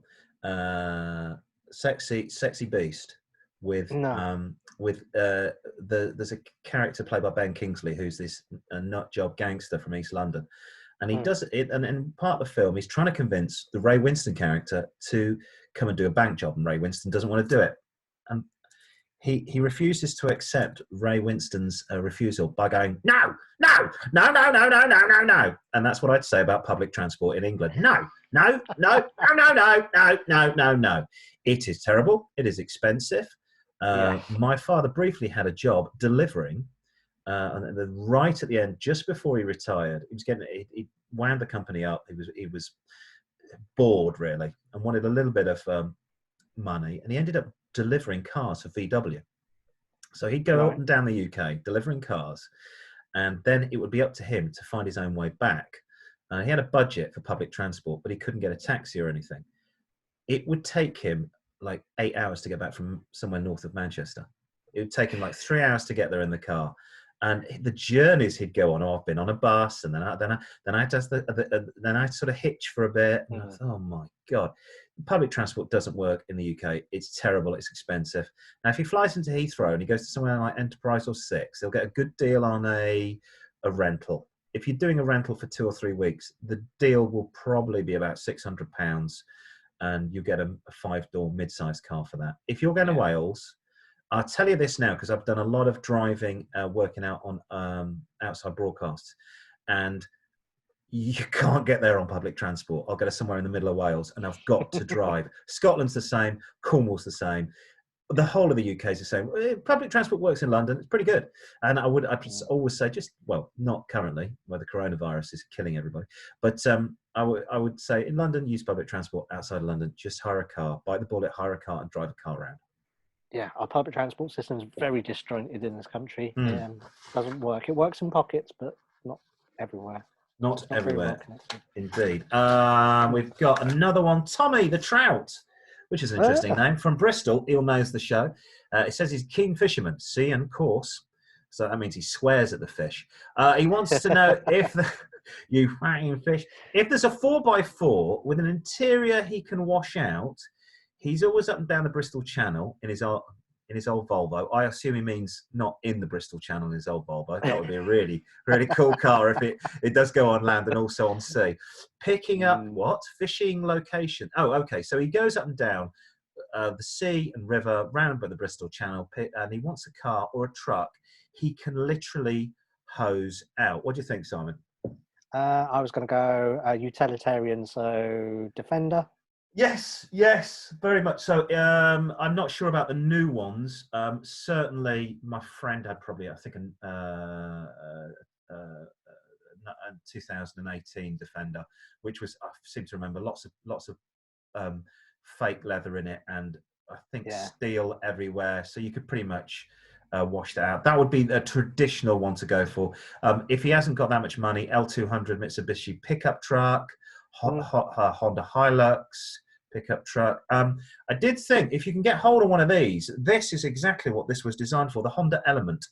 Sexy Beast, with there's a character played by Ben Kingsley who's this nut job gangster from East London, and he does it. And in part of the film, he's trying to convince the Ray Winston character to come and do a bank job, and Ray Winston doesn't want to do it, and he refuses to accept Ray Winston's refusal by going no, and that's what I'd say about public transport in England. No. It is terrible. It is expensive. My father briefly had a job delivering, and then right at the end, just before he retired, he wound the company up. He was bored really and wanted a little bit of money, and he ended up delivering cars for VW. So he'd go up and down the UK delivering cars, and then it would be up to him to find his own way back. He had a budget for public transport, but he couldn't get a taxi or anything. It would take him like 8 hours to get back from somewhere north of Manchester. It would take him like 3 hours to get there in the car, and the journeys he'd go on. I've been on a bus, and then I sort of hitch for a bit. And I thought, oh my god, public transport doesn't work in the UK. It's terrible. It's expensive. Now, if he flies into Heathrow and he goes to somewhere like Enterprise or Six, he'll get a good deal on a rental. If you're doing a rental for 2 or 3 weeks, the deal will probably be about £600. And you get a 5-door mid-sized car for that. If you're going to Wales, I'll tell you this now because I've done a lot of driving, working out on outside broadcasts, and you can't get there on public transport. I'll go to somewhere in the middle of Wales, and I've got to drive. Scotland's the same, Cornwall's the same. The whole of the UK is the same. Public transport works in London. It's pretty good. And I'd always say not currently where the coronavirus is killing everybody, but I would say in London, use public transport. Outside of London, just hire a car, bite the bullet, hire a car and drive a car around. Yeah, our public transport system is very disjointed in this country. It doesn't work. It works in pockets, but not everywhere. Not everywhere, indeed. We've got another one. Tommy the Trout, which is an interesting name, from Bristol. He'll knows the show. It says he's a keen fisherman, sea and coarse. So that means he swears at the fish. He wants to know if you fucking fish. If there's a 4x4 with an interior he can wash out, he's always up and down the Bristol Channel in his old Volvo. I assume he means not in the Bristol Channel in his old Volvo. That would be a really, really cool car if it does go on land and also on sea. Picking up what? Fishing location. Oh, okay. So he goes up and down the sea and river round by the Bristol Channel, and he wants a car or a truck he can literally hose out. What do you think, Simon? I was going to go utilitarian, so Defender. Yes, very much so. I'm not sure about the new ones. Certainly, my friend had probably, I think, a 2018 Defender, which was, I seem to remember, lots of fake leather in it, and I think steel everywhere. So you could pretty much wash that out. That would be a traditional one to go for. If he hasn't got that much money, L200 Mitsubishi pickup truck, Honda Hilux pickup truck. I did think if you can get hold of one of these, this is exactly what this was designed for, the Honda Element,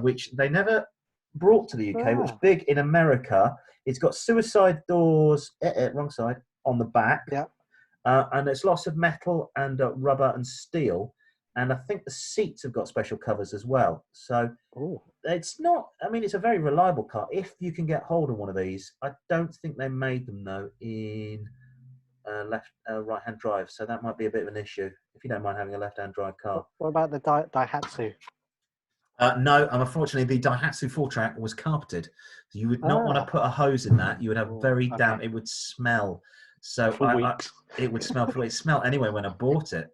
which they never brought to the UK. It was big in America. It's got suicide doors, wrong side, on the back. Yeah. And there's lots of metal and rubber and steel. And I think the seats have got special covers as well. So it's not, I mean, it's a very reliable car. If you can get hold of one of these, I don't think they made them, though, in right-hand drive. So that might be a bit of an issue if you don't mind having a left-hand drive car. What about the Daihatsu? No, unfortunately, the Daihatsu 4-track was carpeted. So you would not want to put a hose in that. You would have very damp, it would smell. So it would smell. It smelled anyway when I bought it.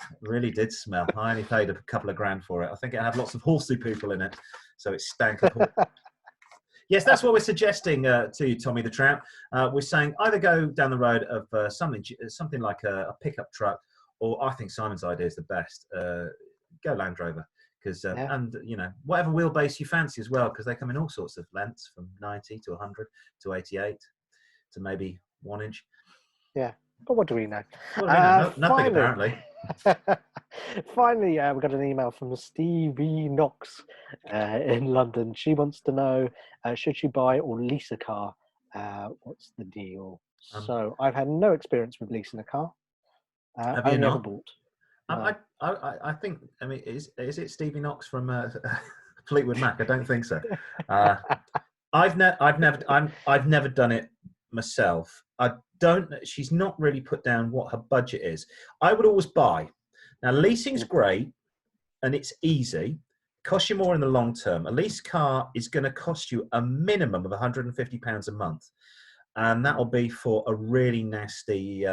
It really did smell. I only paid a couple of grand for it. I think it had lots of horsey people in it, so it stank of horse. Yes, that's what we're suggesting to you, Tommy the Trout. We're saying either go down the road of something like a pickup truck, or I think Simon's idea is the best. Go Land Rover, because and you know, whatever wheelbase you fancy as well, because they come in all sorts of lengths from 90 to 100 to 88 to maybe 1 inch. Yeah, but what do we know? Nothing apparently. Finally, we got an email from Stevie Knox in London. She wants to know, should she buy or lease a car? What's the deal? So I've had no experience with leasing a car. Have you not? Ever bought. No. I think, I mean, is it Stevie Knox from Fleetwood Mac? I don't think so. I've never done it myself. She's not really put down what her budget is. I would always buy. Now, leasing's great and it's easy. Costs you more in the long term. A lease car is going to cost you a minimum of £150 a month. And that'll be for a really nasty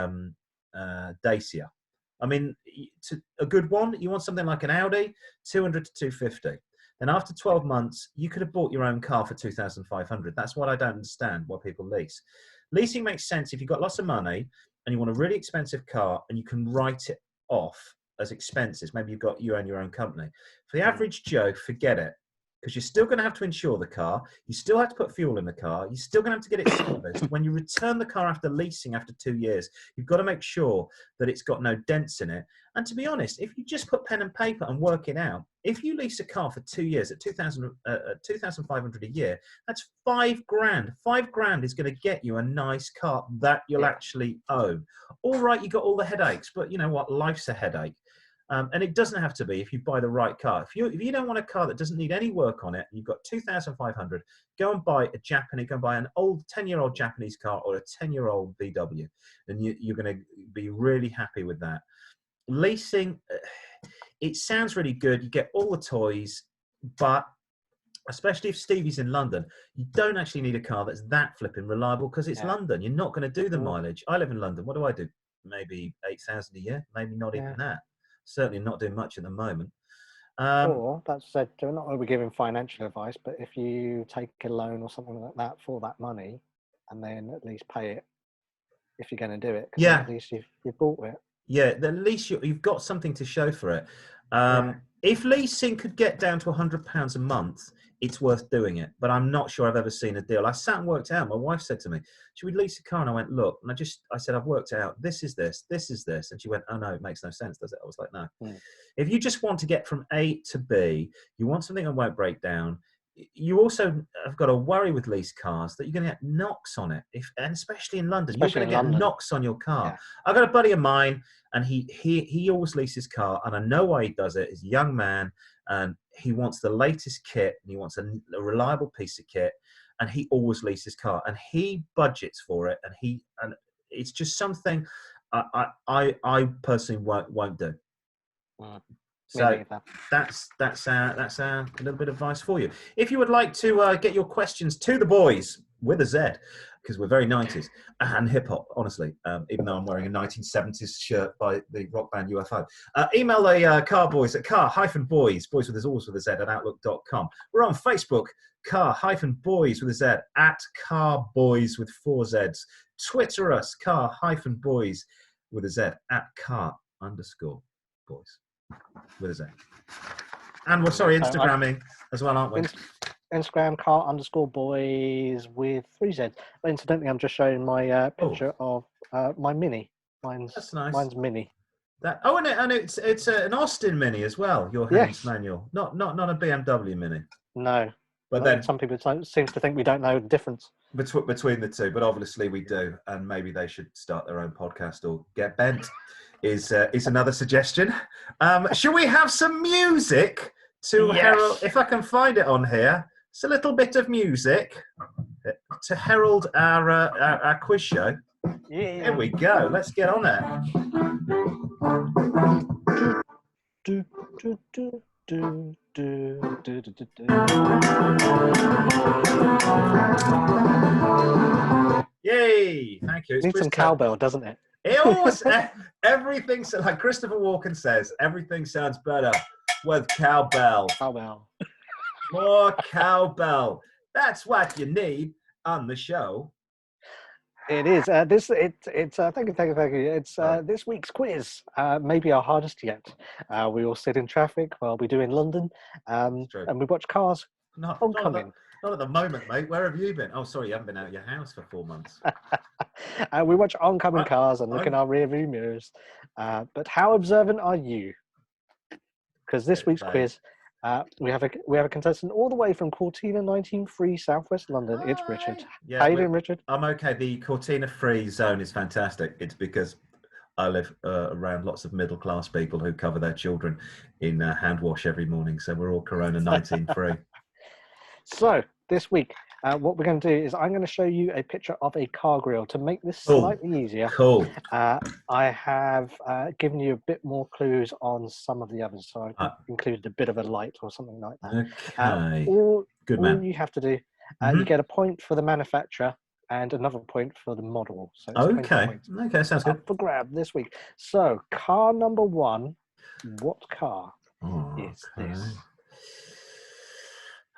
Dacia. I mean, a good one, you want something like an Audi, 200 to 250. Then after 12 months, you could have bought your own car for 2,500. That's what I don't understand, why people lease. Leasing makes sense if you've got lots of money and you want a really expensive car and you can write it off as expenses. Maybe you own your own company. For the average Joe, forget it, because you're still going to have to insure the car. You still have to put fuel in the car. You're still going to have to get it serviced. When you return the car after leasing after 2 years, you've got to make sure that it's got no dents in it. And to be honest, if you just put pen and paper and work it out, if you lease a car for 2 years at 2,500 a year, that's £5 grand. £5 grand is going to get you a nice car that you'll actually own. All right, you got all the headaches, but you know what? Life's a headache. And it doesn't have to be if you buy the right car. If you don't want a car that doesn't need any work on it, you've got 2,500, go and buy an old 10-year-old Japanese car or a 10-year-old VW, and you're going to be really happy with that. Leasing, it sounds really good. You get all the toys, but especially if Stevie's in London, you don't actually need a car that's that flipping reliable, because it's London. You're not going to do the mileage. I live in London. What do? Maybe 8,000 a year, maybe not even that. Certainly not doing much at the moment. Or that's said, we're not going to be giving financial advice, but if you take a loan or something like that for that money, and then at least pay it if you're going to do it. At least you've bought it. Yeah, at least you've got something to show for it. If leasing could get down to £100 a month, it's worth doing it. But I'm not sure I've ever seen a deal. I sat and worked out. My wife said to me, should we lease a car? And I went, look. And I said, I've worked it out. This is this. This is this. And she went, oh, no, it makes no sense, does it? I was like, no. If you just want to get from A to B, you want something that won't break down. You also have got to worry with leased cars that you're going to get knocks on it, and especially in London, you're going to get knocks on your car. Yeah. I've got a buddy of mine, and he always leases his car, and I know why he does it. He's a young man, and he wants the latest kit, and he wants a reliable piece of kit, and he always leases his car, and he budgets for it, and it's just something I personally won't do. So that's a little bit of advice for you. If you would like to get your questions to the boys with a Z, because we're very 90s and hip hop, honestly, even though I'm wearing a 1970s shirt by the rock band UFO. Email the Car-Boyz at car-boys, boys with always with a Z, at outlook.com. We're on Facebook, car-boys with a Z, at Car-Boyz with 4 Zs. Twitter us, car-boys with a Z, at car_boys. With a Z. And we're Instagramming as well, aren't we? Instagram car_boys with 3 Zs. But incidentally, I'm just showing my picture of my Mini. That's nice. Mine's Mini. And it's an Austin Mini as well. Your Haynes manual, not a BMW Mini. No. But then some people seem to think we don't know the difference between the two. But obviously we do, and maybe they should start their own podcast or get bent. Is another suggestion. Should we have some music to herald? If I can find it on here, it's a little bit of music to herald our quiz show. Yeah. Here we go. Let's get on it. Yay! Thank you. It needs some cowbell, doesn't it? It always, everything, like Christopher Walken says, everything sounds better with cowbell. Cowbell. More cowbell. That's what you need on the show. It is. Thank you. It's this week's quiz. Maybe our hardest yet. We all sit in traffic while we do in London, and we watch cars oncoming. Not at the moment, mate. Where have you been? Oh, sorry, you haven't been out of your house for 4 months. We watch oncoming cars and look in our rearview mirrors. But how observant are you? Because this week's quiz, we have a contestant all the way from Cortina 19-3, Southwest London. It's Richard. Yeah, how you doing, Richard? I'm okay. The Cortina free zone is fantastic. It's because I live around lots of middle-class people who cover their children in hand wash every morning. So we're all Corona 19 free. So this week, what we're going to do is I'm going to show you a picture of a car grille to make this slightly easier. Cool. I have given you a bit more clues on some of the others, so I've included a bit of a light or something like that. Okay. All you have to do, you get a point for the manufacturer and another point for the model. So it's okay, sounds good. Up for grab this week. So car number 1, what car is this?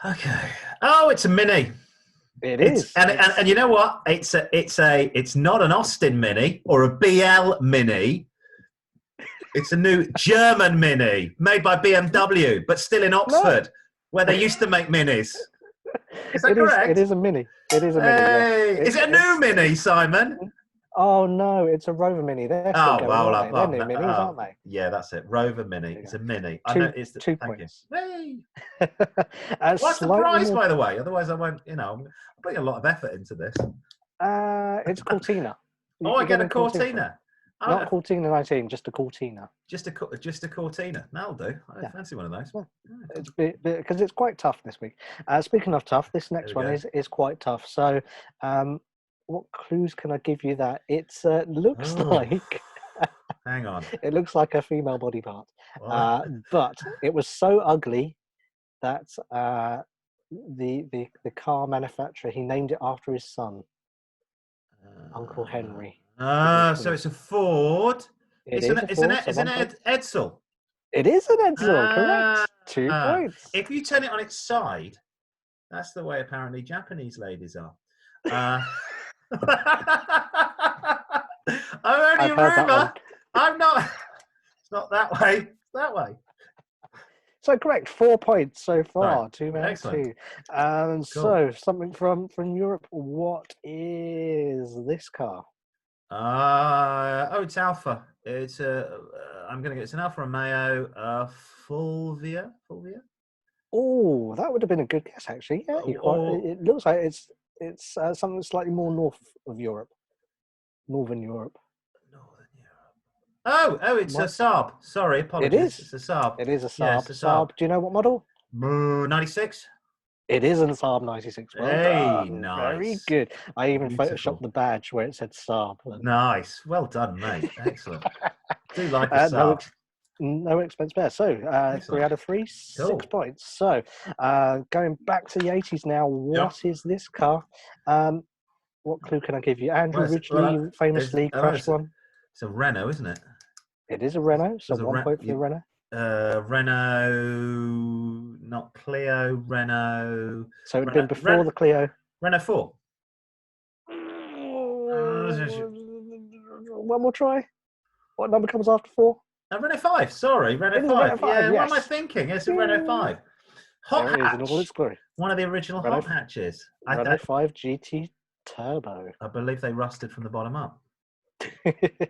Okay. Oh, it's a Mini. It is. And you know what? It's not an Austin Mini or a BL Mini. It's a new German Mini made by BMW, but still in Oxford, where they used to make Minis. Is that correct? It is a Mini. It is a Mini. Hey, is it a new Mini, Simon? Oh no, it's a Rover Mini. They're still going on. They're new Minis, aren't they? Yeah, that's it. Rover Mini. It's a Mini. Two points. Hey. What's the prize, by the way? Otherwise, I won't. I'm putting a lot of effort into this. It's Cortina. I get a Cortina. Not Cortina 19, just a Cortina. Just a Cortina. That'll do. I fancy one of those. Well, it's because it's quite tough this week. Speaking of tough, this next one is quite tough. So. What clues can I give you that? It looks like... Hang on. It looks like a female body part. But it was so ugly that the car manufacturer, he named it after his son, Uncle Henry. So it's a Ford. It's an Edsel. It is an Edsel, correct. 2 points. If you turn it on its side, that's the way apparently Japanese ladies are. I'm only a rumor. I'm not. It's not that way. It's that way. So correct, 4 points so Right. far. Two out of Excellent. two. Cool. So something from Europe. What is this car? It's Alpha. It's I'm gonna get it's an Alfa Romeo Fulvia. Fulvia. Oh, that would have been a good guess, actually. Yeah, you quite. It looks like it's something slightly more north of Europe, Northern Europe. Northern Europe. Oh, it's a What? Saab. Sorry, It apologies. is. It's a Saab. It is a Yeah, Saab. it's a Saab. Saab. Do you know what model? 96. It is a Saab 96. Well Hey, done. Very nice. good. I even photoshopped Beautiful. the badge where it said Saab. Nice. Well done, mate. Excellent. Do like a No, Saab. no expense there. So 3 Excellent. out of 3, Cool. 6 points. So going back to the 80s now, what is this car? What clue can I give you? Andrew Ridgeley famously crashed one. It's a Renault, isn't it? It is a Renault, so There's a 1 point for the Renault. Renault, not Clio, Renault. So it had been before the Clio. Renault 4. One more try. What number comes after 4? Renault 5, sorry, Renault 5. Renault 5, Yeah, yes. what am I thinking? It's a Renault 5. Hot there hatch. it is in all its glory. One of the original Renault, hot hatches. Renault 5 GT Turbo. I believe they rusted from the bottom up,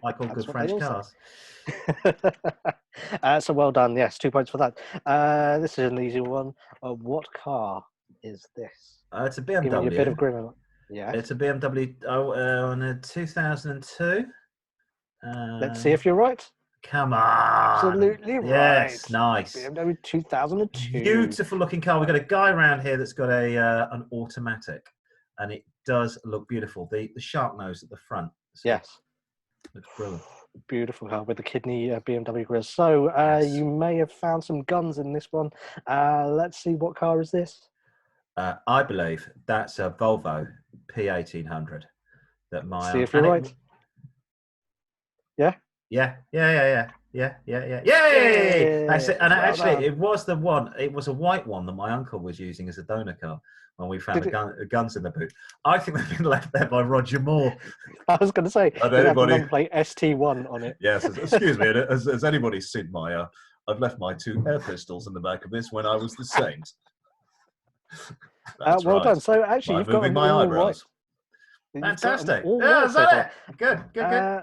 like all good French cars. So well done. Yes, 2 points for that. This is an easy one. What car is this? It's a BMW. Give me a bit of grim. Yeah. It's a BMW on a 2002. Let's see if you're right. Come on. Absolutely yes, right. Nice. BMW 2002. Beautiful looking car. We've got a guy around here that's got an automatic, and it does look beautiful. The shark nose at the front. Yes. Looks brilliant. Beautiful car with the kidney BMW grill. So Yes. you may have found some guns in this one. Let's see, what car is this? I believe that's a Volvo P1800. That my see if you're right. Yeah. Yeah. That's it. And actually, it was the one. It was a white one that my uncle was using as a donor car when we found the guns in the boot. I think they've been left there by Roger Moore. I was going to say, did anybody number plate ST1 on it? Yes. Excuse me. Has anybody seen my? I've left my 2 air pistols in the back of this when I was the Saint. Well right. done. So actually, By you've got my eyebrows. Fantastic. Yeah, is that it? Good.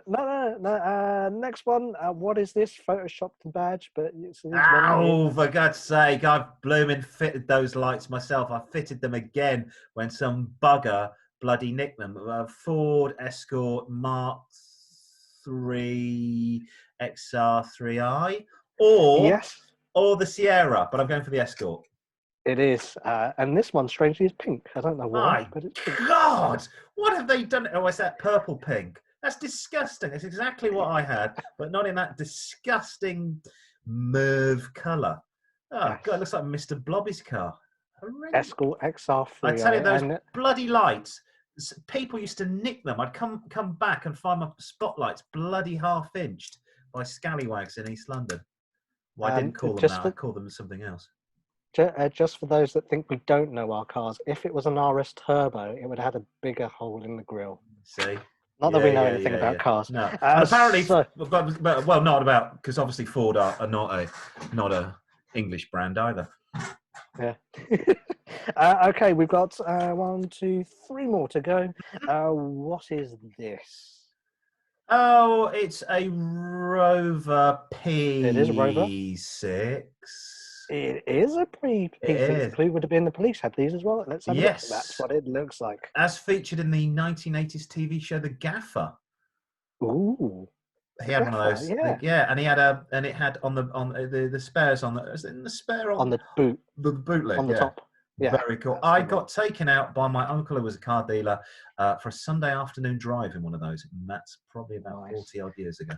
No. Next one. What is this? Photoshopped badge, but it's for God's sake! I've blooming fitted those lights myself. I fitted them again when some bugger bloody nicked them. Ford Escort Mark III XR3i, or the Sierra, but I'm going for the Escort. It is, and this one, strangely, is pink. I don't know why, but it's pink. God, what have they done? Oh, it's that purple pink. That's disgusting. It's exactly what I had, but not in that disgusting mauve colour. Oh, God, it looks like Mr. Blobby's car. Escort XR3. I tell you, those bloody lights, people used to nick them. I'd come back and find my spotlights bloody half-inched by scallywags in East London. Well, I didn't call them that. I called them something else. Just for those that think we don't know our cars, if it was an RS Turbo, it would have had a bigger hole in the grille. See? Not that we know anything about cars. No. Apparently, well, not about, because obviously Ford are not a English brand either. Yeah. Okay, we've got 1, 2, 3 more to go. What is this? Oh, it's a Rover P6. It is a Rover. It is a P6. The clue would have been the police had these as well. Let's have a look. That's what it looks like. As featured in the 1980s TV show The Gaffer. Ooh. He had one of those. Yeah, and he had and it had on the spares on the boot. The boot lid. On the top. Yeah. Very cool. I got taken out by my uncle who was a car dealer for a Sunday afternoon drive in one of those. And that's probably about 40 odd years ago.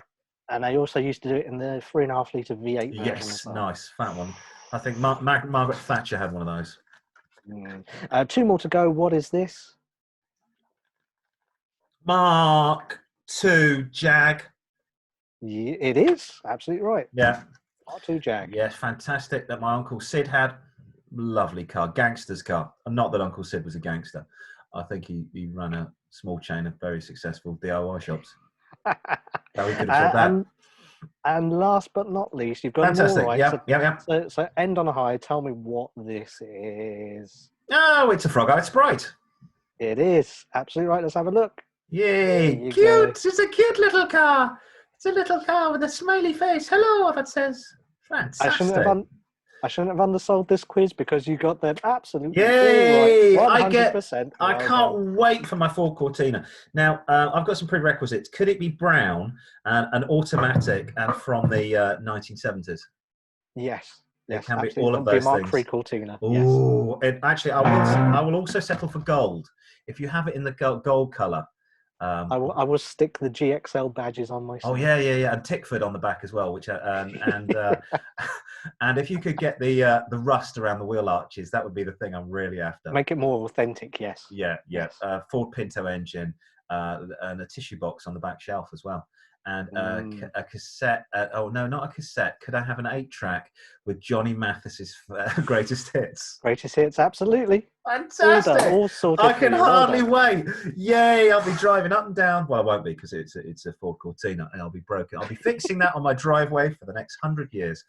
And they also used to do it in the 3.5 litre V8 version. Yes, nice, fat one. I think Margaret Thatcher had one of those. 2 more to go. What is this? Mark II Jag. Yeah, it is. Absolutely right. Yeah. Mark II Jag. Yes, fantastic. That my Uncle Sid had. Lovely car. Gangster's car. Not that Uncle Sid was a gangster. I think he ran a small chain of very successful DIY shops. So he could have said that. And last but not least, you've got them all Fantastic. right. Yep. So end on a high. Tell me what this is. Oh, it's a frog-eyed sprite. It is. Absolutely right. Let's have a look. Yay. There you Cute. go. It's a cute little car. It's a little car with a smiley face. Hello, if it says. Fantastic. I shouldn't have undersold this quiz because you got them absolutely Yay! all right. 100%. I can't wait for my Ford Cortina. Now, I've got some prerequisites. Could it be brown and automatic and from the 1970s? Yes. It can absolutely. be all of those Be a things. Mark III Cortina. Oh, actually, I will also settle for gold. If you have it in the gold colour. I will stick the GXL badges on myself. Oh yeah, and Tickford on the back as well. Which and if you could get the rust around the wheel arches, that would be the thing I'm really after. Make it more authentic, yes. Yeah. Yes. Ford Pinto engine, and a tissue box on the back shelf as well, and a cassette. Oh no, not a cassette. Could I have an 8-track with Johnny Mathis's greatest hits? Greatest hits, absolutely. Fantastic! All sorted. I can hardly wait. Yay! I'll be driving up and down. Well, I won't be because it's a Ford Cortina, and I'll be broken. I'll be fixing that on my driveway for the next 100 years.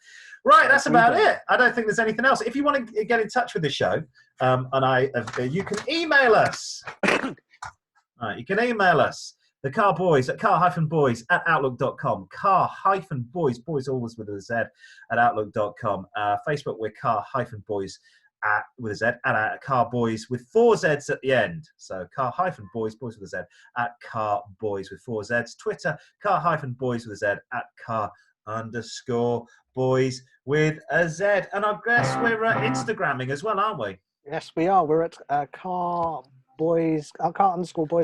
Right, that's about it. I don't think there's anything else. If you want to get in touch with the show, you can email us. You can email us. The Car-Boyz at car-boys@outlook.com. Car-Boys, boys always with a Z, at outlook.com. Facebook, we're Car-Boys with a Z, at Car-Boys with 4 Zs at the end. So Car-Boys, boys with a Z, at Car-Boys with 4 Zs. Twitter, Car-Boys with a Z, at _boys with a Z. And I guess we're Instagramming as well, aren't we? Yes, we are. We're at car_boys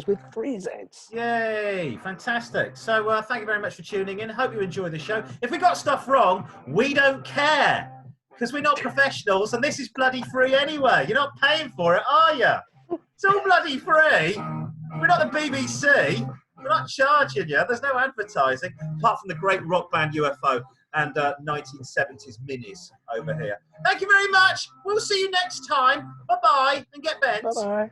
with 3 Zs. Yay, fantastic. So thank you very much for tuning in. Hope you enjoyed the show. If we got stuff wrong, we don't care because we're not professionals and this is bloody free anyway. You're not paying for it, are you? It's all bloody free. We're not the BBC. We're not charging you. There's no advertising apart from the great rock band UFO and 1970s minis over here. Thank you very much. We'll see you next time. Bye-bye and get bent. Bye-bye.